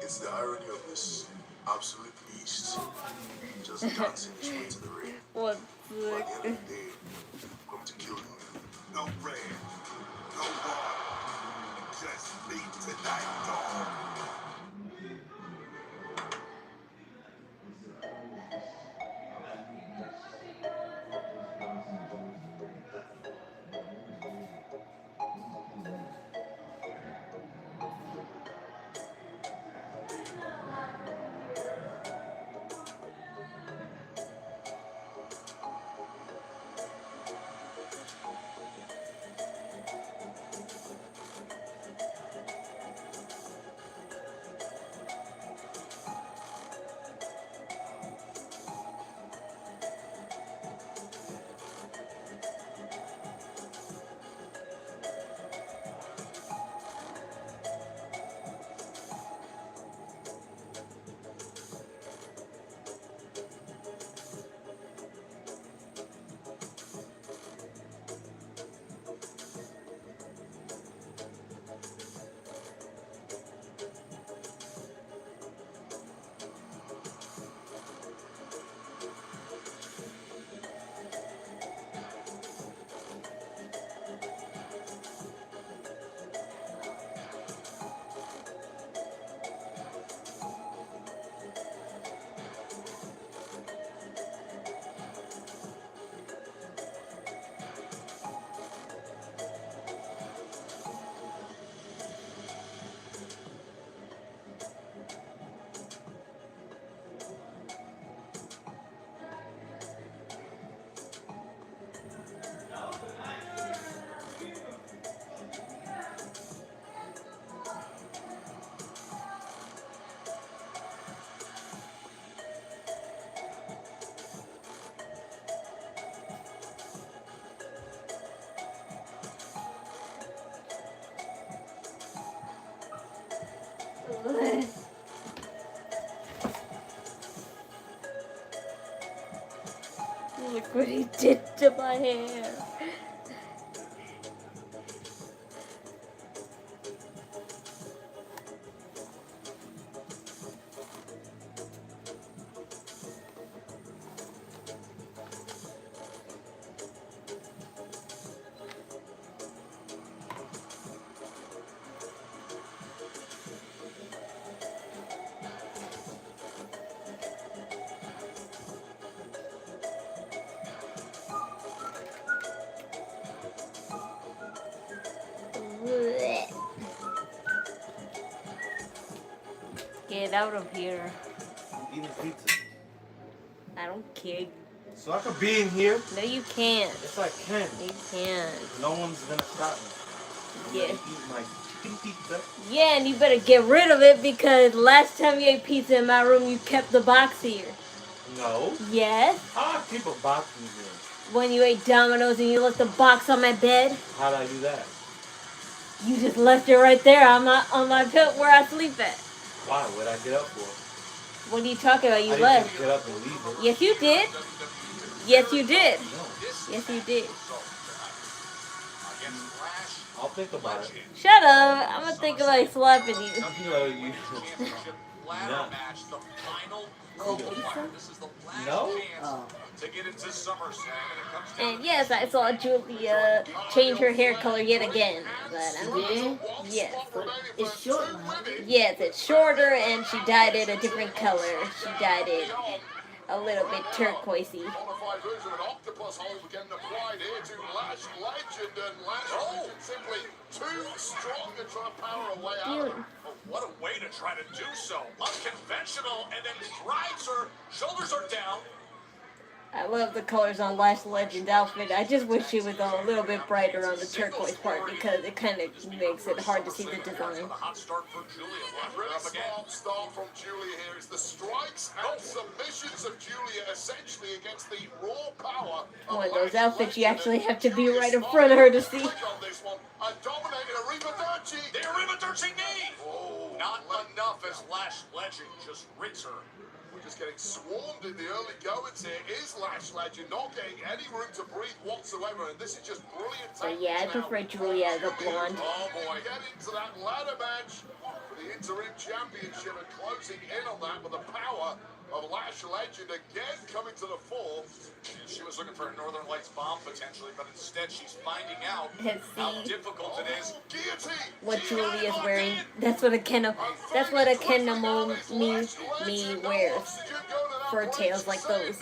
it's the irony of this absolute beast just dancing his way to the ring. What? By the end of the day, I'm going to kill you. No red, no war, just me tonight, dog. Look what he did to my hair. get out of here. I'm eating pizza. I don't care. So I could be in here. No, you can't. Yes, I can. You can't. No one's gonna stop me. I'm Yeah. gonna eat my chicken pizza. Yeah, and you better get rid of it because last time you ate pizza in my room, you kept the box here. No. Yes. How I keep a box in here? When you ate Domino's and you left the box on my bed, How did I do that? you just left it right there on my bed where I sleep at. Why? What'd I get up for? What are you talking about? You I left. didn't get up and leave it. Yes, you did. Yes, you did. No. Yes, you did. I'll think about it. Shut up. I'm gonna think about slapping you. No, you. Ladder match, the final qualifier. This is the last chance to get into SummerSlam, and it comes down And yes, I saw Giulia change her hair color yet again. But yes. But it's short now. Yes, it's shorter and she dyed it a different color. She dyed it a little bit turquoisey. Modified version of an octopus hold getting applied here to Lash Legend, and Lash Legend simply too strong to try to power a way out. Dude. Oh, what a way to try to do so. Unconventional, and then drives her. Shoulders are down. I love the colors on Lash Legend outfit. I just wish she was a little bit brighter on the turquoise part because it kind of makes it hard to see the design. Hot start for Giulia. Really smart start from Giulia here. It's the strikes and submissions of Giulia essentially against the raw power of One of those Lash outfits you Legend. actually have to be right in front of her to see. On this one, a dominating Arrivederci. The Arrivederci knee! Oh, Not enough as Lash Legend just rids her. We're just getting swarmed in the early goings here. Is Lash Legend not getting any room to breathe whatsoever? And this is just brilliant. But yeah, I prefer Giulia the blonde. Oh boy, get into that ladder match for the interim championship and closing in on that with the power of Lash Legend again coming to the fore. She was looking for a Northern Lights bomb potentially, but instead she's finding out Let's how see difficult it is. Guillotine. what Giulia's wearing. That's what a Kendo me wears for tails like those.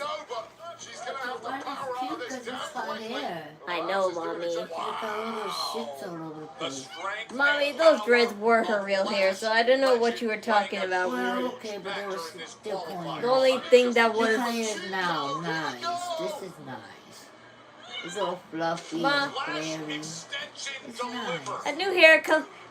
Why is cute because it's hot hair? I know, mommy. She got little shits all over the place. Mommy, those dreads were her real hair, so I don't know what you were talking about. Well, okay, but they were still pointy. The only thing that was... Look how it is now. Nice. This is nice. It's all fluffy Ma. and flary. It's nice.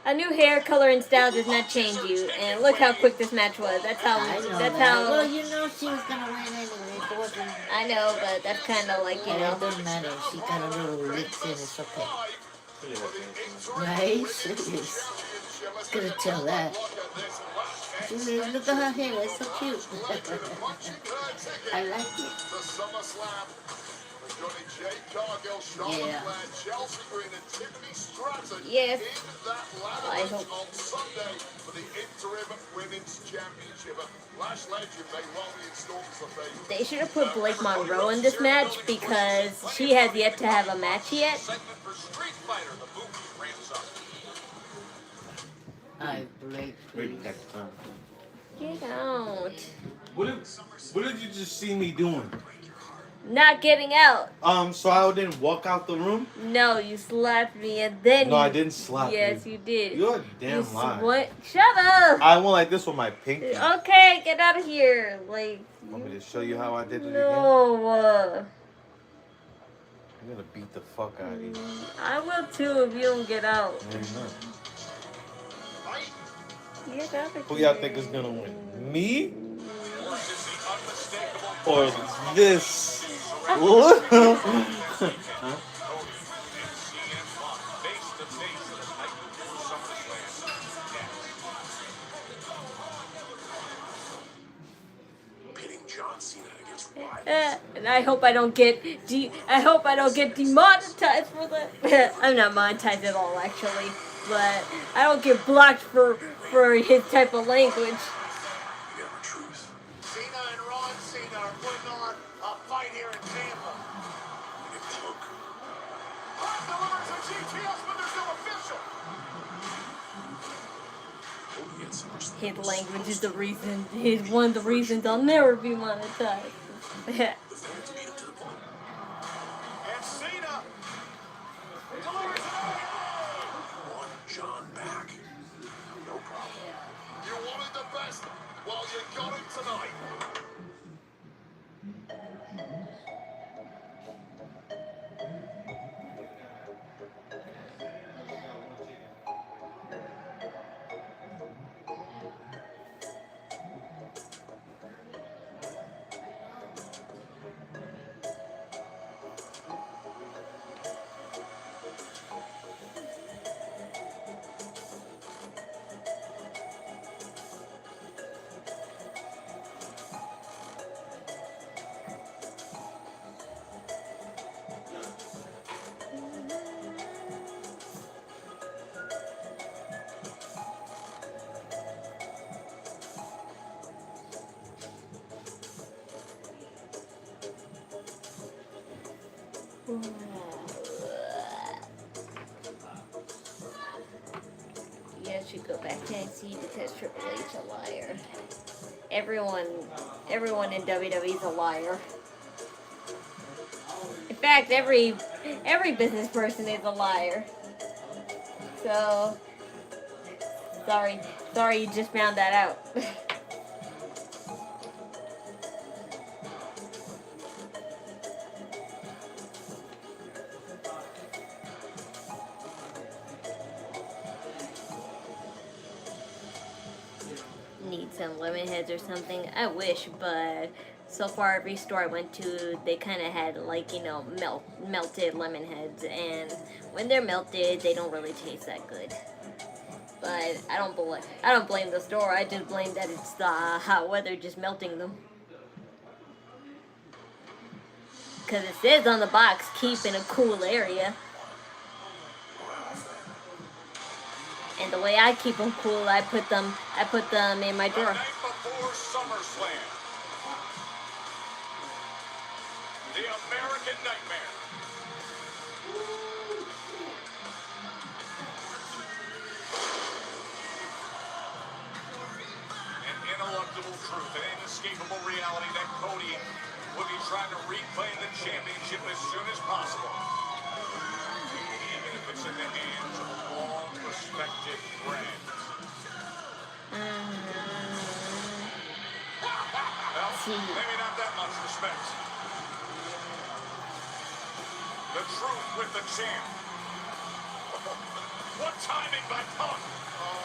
A new hair color and style does not change you, and look how quick this match was. That's how. I know That's that. how. Well, you know she was gonna win anyway. It wasn't. I know, but that's kind of like It doesn't matter. She got a little licks in. It's okay. Nice. It is. Gonna tell that. Julia, look at her hair. It's so cute. I like it. The SummerSlam. Johnny J. Cargill, Charlotte Yeah. Flair, Chelsea Green, and Tiffany Stratton Yes. in that ladder I match hope. on Sunday for the interim women's championship. And Lash Legend may well be installed as a favorite. They should have put Blake Monroe in this match because she has yet to have a match yet. Segment for Street Fighter. The boot ramps up. I Blake. Wait, next time. Get out. What did you just see me doing? Not getting out. So I didn't walk out the room? No, you slapped me and then No, you... I didn't slap Yes, you. you did. You're a damn liar. Shut up. I went like this with my pinky. Okay, get out of here. Like... Want me to show you how I did it again? No. I'm gonna beat the fuck out of you. I will too if you don't get out. No, you're not. Get out of here. Who y'all think is gonna win? Me? Or this? Pitting John Cena against And I hope I don't get demonetized for that. I'm not monetized at all actually, but I don't get blocked for his type of language. Cena and Ron Cena are putting on a fight here in Tampa. Hot delivers a GTS, but there's no official. His language is the reason. Is one of the reasons I'll never be monetized. And Cena delivers John back. No problem. You wanted the best, well, you got it tonight. You should go back to NXT because Triple H a liar. Everyone in WWE is a liar. In fact, every business person is a liar. So sorry you just found that out. Need some lemon heads or something. I wish, but so far every store I went to, they kind of had like, you know, melted lemon heads, and when they're melted, they don't really taste that good. But I don't blame the store. I just blame that it's the hot weather just melting them. Because it says on the box, keep in a cool area. And the way I keep them cool, I put them in my drawer. The night before SummerSlam, the American Nightmare. An ineluctable truth, an inescapable reality that Cody will be trying to reclaim the championship as soon as possible. Even if it's in the hands of a long-respected friend. Well, maybe not that much respect. The truth with the champ. What timing by Punk?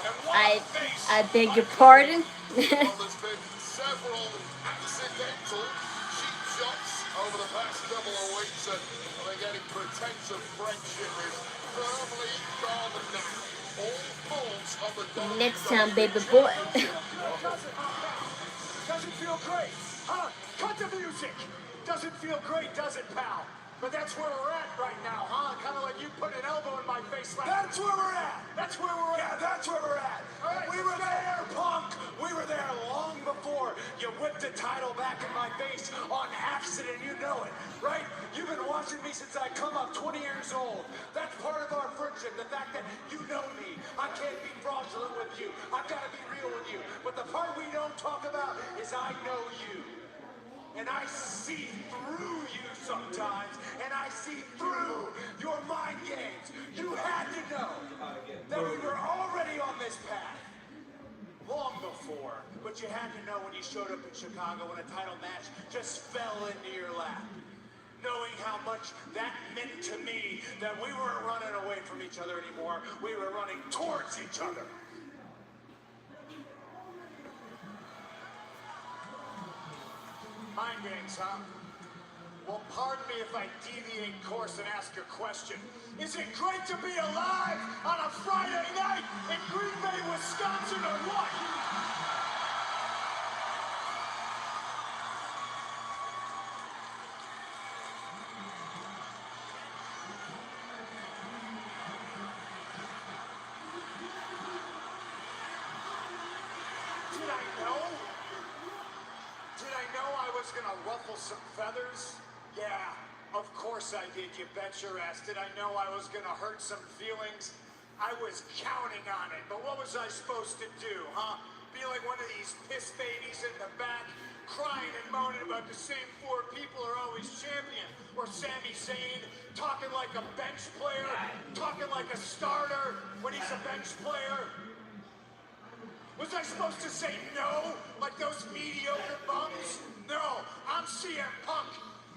And what face? I beg your pardon? Well, there's been several accidental cheap shots over the past couple of weeks, and I think any pretense of friendship is firmly gone now. All faults of the Next time, baby boy. Doesn't feel great, huh? Cut the music. Doesn't feel great, does it, pal? But that's where we're at right now, huh? Kind of like you put an elbow in my face last. That's where we're at. That's where we're at. Yeah, that's where we're at. All right, we were there, Punk. We were there long before you whipped the title back in my face on accident. You know it, right? You've been watching me since I come up 20 years old. That's part of our friendship. The fact that you know me. I can't be fraudulent with you. I've got to be real with you. But the part we don't talk about is I know you. And I see through you sometimes, and I see through your mind games. You had to know that we were already on this path long before, but you had to know when you showed up in Chicago when a title match just fell into your lap. Knowing how much that meant to me, that we weren't running away from each other anymore, we were running towards each other. Mind games, huh? Well, pardon me if I deviate course and ask a question. Is it great to be alive on a Friday night in Green Bay, Wisconsin, or what? Gonna ruffle some feathers? Yeah, of course I did, you bet your ass. Did I know I was gonna hurt some feelings? I was counting on it, but what was I supposed to do, huh? Be like one of these piss babies in the back, crying and moaning about the same four people are always champion, or Sami Zayn talking like a bench player, talking like a starter when he's a bench player. Was I supposed to say no, like those mediocre bums? No, I'm CM Punk.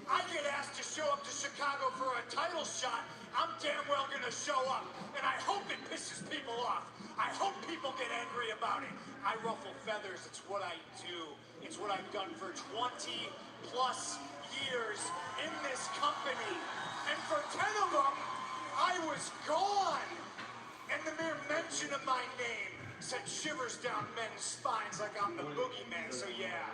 I get asked to show up to Chicago for a title shot. I'm damn well gonna show up, and I hope it pisses people off. I hope people get angry about it. I ruffle feathers, it's what I do. It's what I've done for 20 plus years in this company. And for 10 of them, I was gone. And the mere mention of my name sent shivers down men's spines like I'm the boogeyman. So yeah,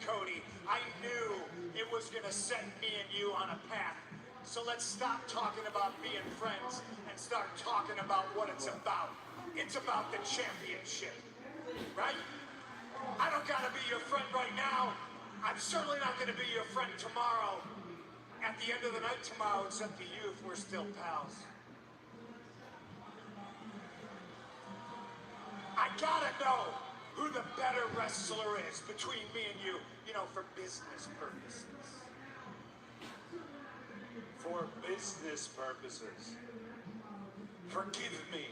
Cody, I knew it was gonna set me and you on a path. So let's stop talking about being friends and start talking about what it's about. It's about the championship, right? I don't gotta be your friend right now. I'm certainly not gonna be your friend tomorrow. At the end of the night tomorrow, it's up to you if we're still pals. I gotta know who the better wrestler is between me and you, for business purposes. For business purposes. Forgive me.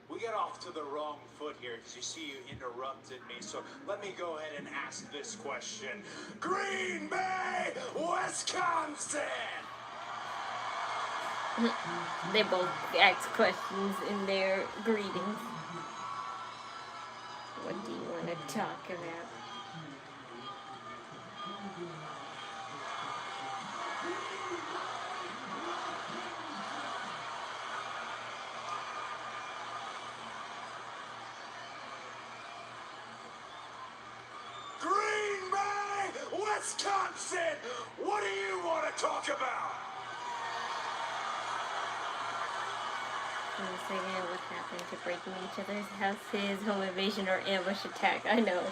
We got off to the wrong foot here because you see you interrupted me. So let me go ahead and ask this question. Green Bay, Wisconsin! They both ask questions in their greetings. What do you want to talk about? Green Bay, Wisconsin! What do you want to talk about? What happened to breaking each other's houses, home invasion, or ambush attack? I know.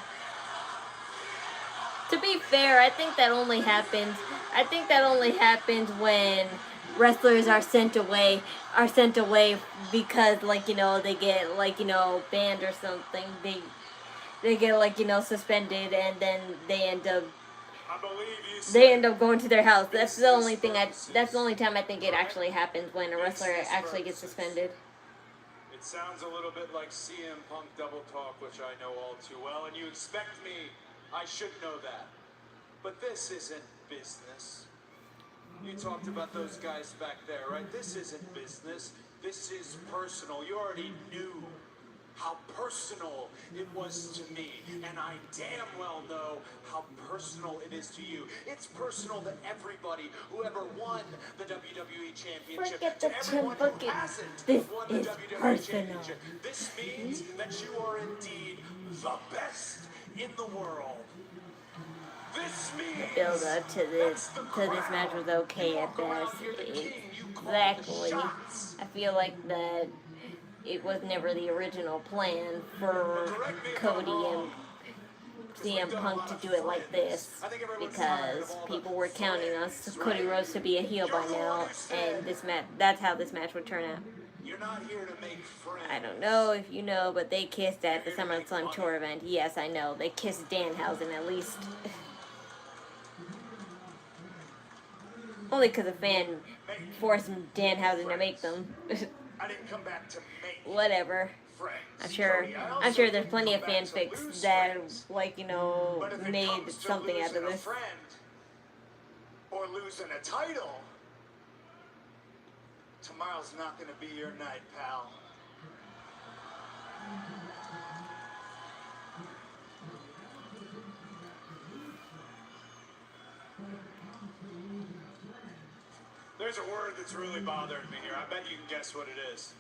To be fair, I think that only happens when wrestlers are sent away because they get banned or something. They get suspended, and then they end up going to their house. That's the only time I think it actually happens, when a wrestler actually gets suspended. It sounds a little bit like CM Punk double talk, which I know all too well, and you expect me, I should know that. But this isn't business. You talked about those guys back there, right? This isn't business. This is personal. You already knew how personal it was to me, and I damn well know how personal it is to you. It's personal to everybody who ever won the WWE Championship. Forget to the everyone bucket. who hasn't This won the is WWE personal. Championship. This means that you are indeed the best in the world. This means The build up to this match was okay at best. Exactly. I feel like that it was never the original plan for Cody and CM Punk to do it like this, because people were counting on Cody Rhodes to be a heel by now, and that's how this match would turn out. I don't know if you know, but they kissed at the SummerSlam tour event. Yes, I know. They kissed Danhausen at least. Only because a fan forced Danhausen to make them. I didn't come back to make Whatever. I'm sure there's plenty of fanfics that made something out of this. Or losing a title, tomorrow's not gonna be your night, pal. There's a word that's really bothering me here. I bet you can guess what it is.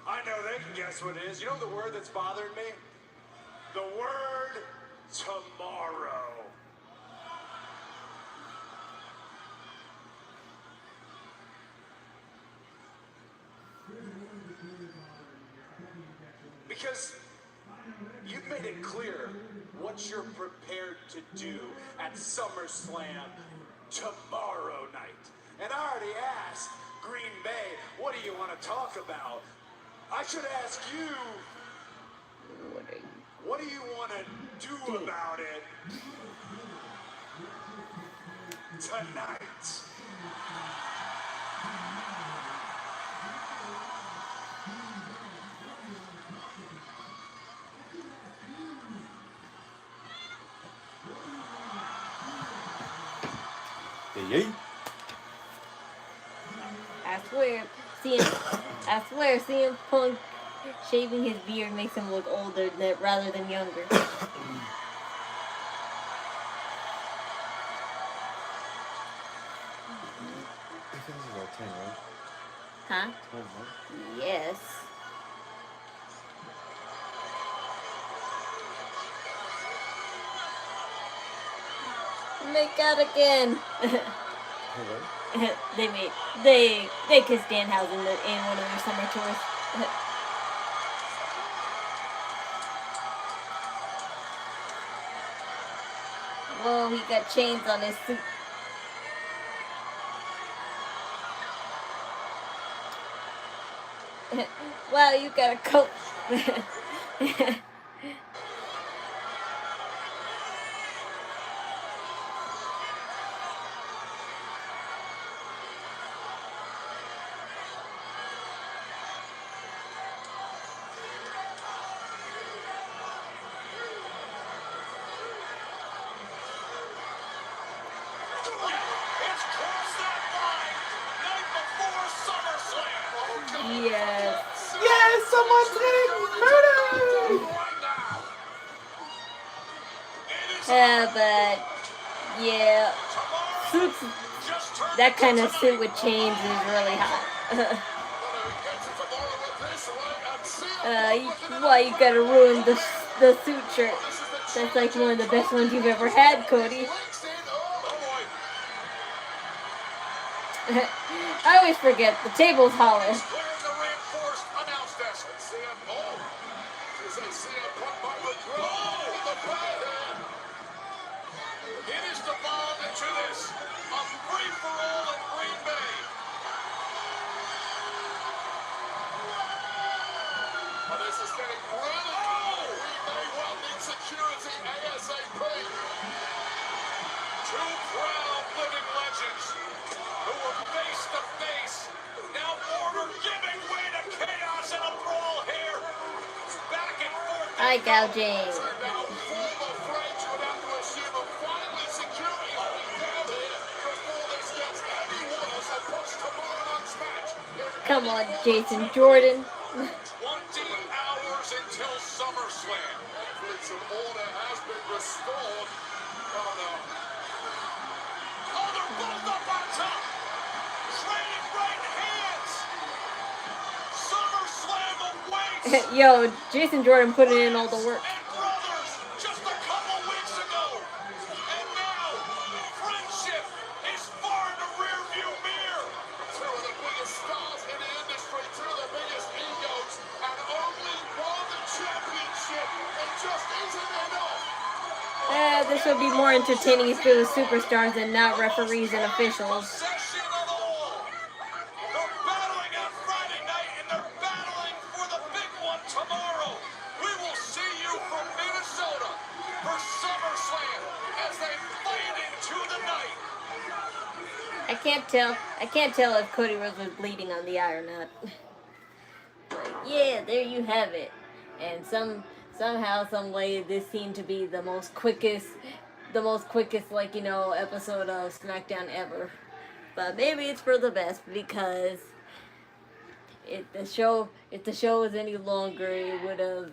I know they can guess what it is. You know the word that's bothering me? The word tomorrow. Because you've made it clear what you're prepared to do at SummerSlam tomorrow night. And I already asked Green Bay, what do you want to talk about? I should ask you, what do you want to do about it tonight? Yay. I swear, CM Punk shaving his beard makes him look older rather than younger. I think this is our 10, right? Huh? 10, right? Yes. Make out again. They kissed Danhausen in one of their summer tours. Whoa, he got chains on his suit. Wow, you got a coat. It's crossed that line. Night before SummerSlam. Yes. Yes, someone's getting murdered! But yeah, suits. That kind of suit with chains is really hot. Why you gotta ruin the suit shirt? That's like one of the best ones you've ever had, Cody. I always forget the table's hollow. It is devolved into this, a free-for-all in Green Bay. Well, this is getting really good. Green Bay will need security ASAP. Two proud living legends who were face-to-face, now order giving way to chaos and a brawl here. Back and forth. Eye gouging. Come on, Jason Jordan. 20 hours until SummerSlam. Hopefully some order has been restored. Oh no. Oh, they're both up on top. Trading right hands. SummerSlam awaits. Yo, Jason Jordan putting in all the work. And brothers, just a couple weeks ago. And now, friendship is far in the rearview mirror. Two of the biggest stars in the industry, two of the biggest egos, and only won the championship. It just isn't enough. This would be more entertaining if it was superstars and not referees and officials. Session of all. They're battling on Friday night, and they're battling for the big one tomorrow. We will see you from Minnesota for SummerSlam as they fade into the night. I can't tell if Cody Rhodes was bleeding on the eye or not. But yeah, there you have it. And somehow, some way, this seemed to be the most quickest, like, you know, episode of Smackdown ever. But maybe it's for the best, because if the show was any longer, it would have,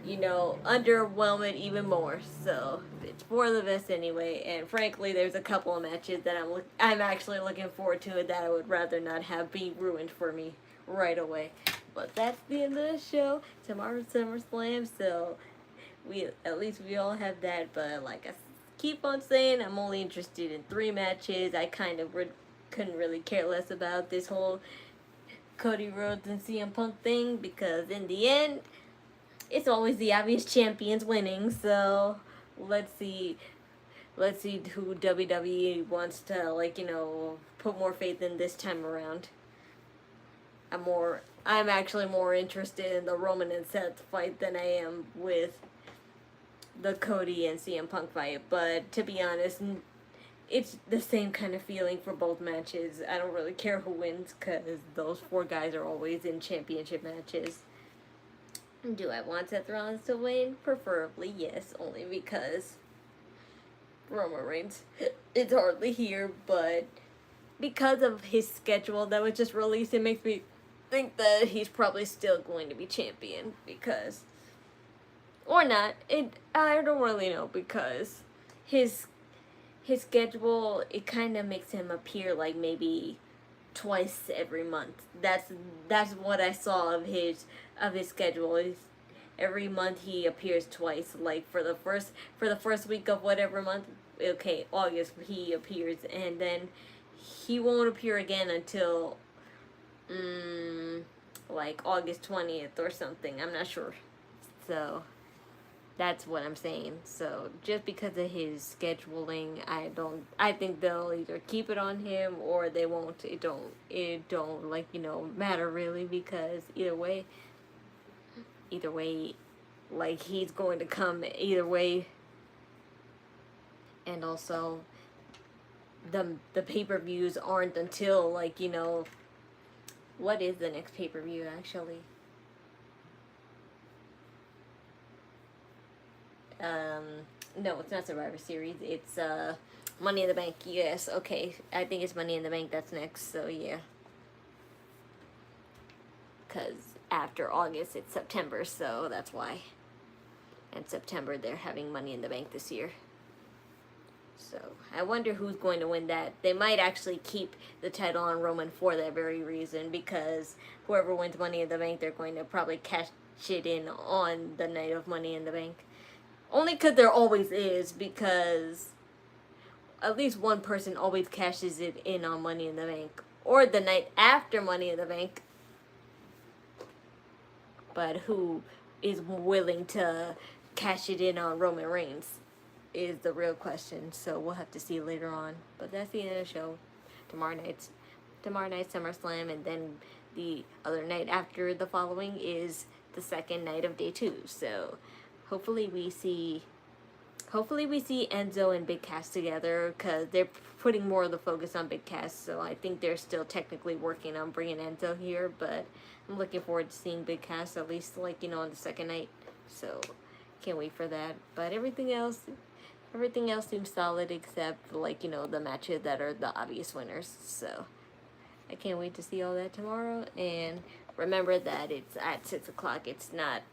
you know, underwhelmed even more. So it's for the best anyway. And frankly, there's a couple of matches that I'm actually looking forward to that I would rather not have be ruined for me right away. But that's the end of the show. Tomorrow's SummerSlam, so at least we all have that. But like I keep on saying, I'm only interested in 3 matches. I kind of couldn't really care less about this whole Cody Rhodes and CM Punk thing, because in the end, it's always the obvious champions winning. So let's see who WWE wants to, like, you know, put more faith in this time around. I'm actually more interested in the Roman and Seth fight than I am with the Cody and CM Punk fight. But to be honest, it's the same kind of feeling for both matches. I don't really care who wins, because those 4 guys are always in championship matches. Do I want Seth Rollins to win? Preferably, yes, only because Roman Reigns is hardly here, but because of his schedule that was just released, it makes me think that he's probably still going to be champion, because, or not, I don't really know, because his schedule, it kind of makes him appear like maybe twice every month. That's what I saw of his schedule. Every month he appears twice. Like for the first week of whatever month, okay, August, he appears, and then he won't appear again until like August 20th or something. I'm not sure. So that's what I'm saying. So just because of his scheduling, I think they'll either keep it on him or they won't. It don't like, matter really, because either way, like, he's going to come either way. And also the pay-per-views aren't until, like, what is the next pay-per-view actually? No, it's not Survivor Series. It's Money in the Bank. Yes, okay. I think it's Money in the Bank that's next. So yeah, because after August it's September, so that's why. And September they're having Money in the Bank this year. So I wonder who's going to win that. They might actually keep the title on Roman for that very reason, because whoever wins Money in the Bank, they're going to probably cash it in on the night of Money in the Bank. Only because there always is, because at least one person always cashes it in on Money in the Bank. Or the night after Money in the Bank. But who is willing to cash it in on Roman Reigns is the real question. So we'll have to see later on. But that's the end of the show. Tomorrow night SummerSlam, and then the other night after the following is the second night of day 2. So hopefully we see Enzo and Big Cass together, because they're putting more of the focus on Big Cass. So I think they're still technically working on bringing Enzo here, but I'm looking forward to seeing Big Cass at least, like, on the second night. So can't wait for that. But everything else seems solid, except, like, the matches that are the obvious winners. So I can't wait to see all that tomorrow. And remember that it's at 6 o'clock. It's not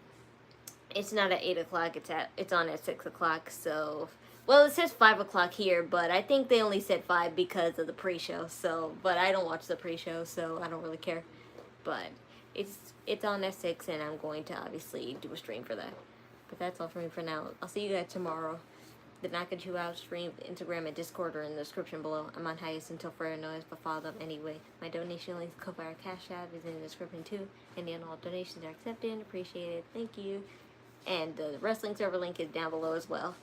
at 8 o'clock. It's on at 6 o'clock. So, well, it says 5 o'clock here, but I think they only said 5 because of the pre-show. So, but I don't watch the pre-show, so I don't really care. But it's on at 6, and I'm going to obviously do a stream for that. But that's all for me for now. I'll see you guys tomorrow. The Knockin Chu Out stream, Instagram, and Discord are in the description below. I'm on Haii until further notice, but follow them anyway. My donation links, Ko-Fi, Cashapp is in the description too. Any and all donations are accepted and appreciated. Thank you. And the wrestling server link is down below as well.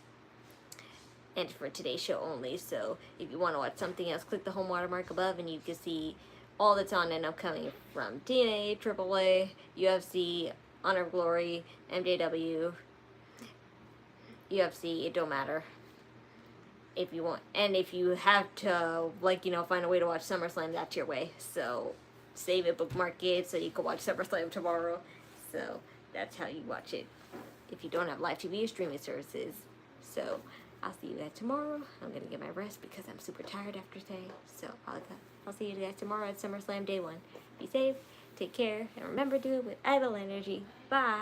And for today's show only. So if you want to watch something else, click the home watermark above and you can see all that's on and upcoming, from TNA, AAA, UFC, Honor of Glory, MJW, UFC. It don't matter if you want. And if you have to, like, find a way to watch SummerSlam, that's your way. So save it, bookmark it, so you can watch SummerSlam tomorrow. So that's how you watch it if you don't have live TV or streaming services. So I'll see you guys tomorrow. I'm going to get my rest because I'm super tired after today. So I'll see you guys tomorrow at SummerSlam Day 1. Be safe, take care, and remember to do it with idle energy. Bye.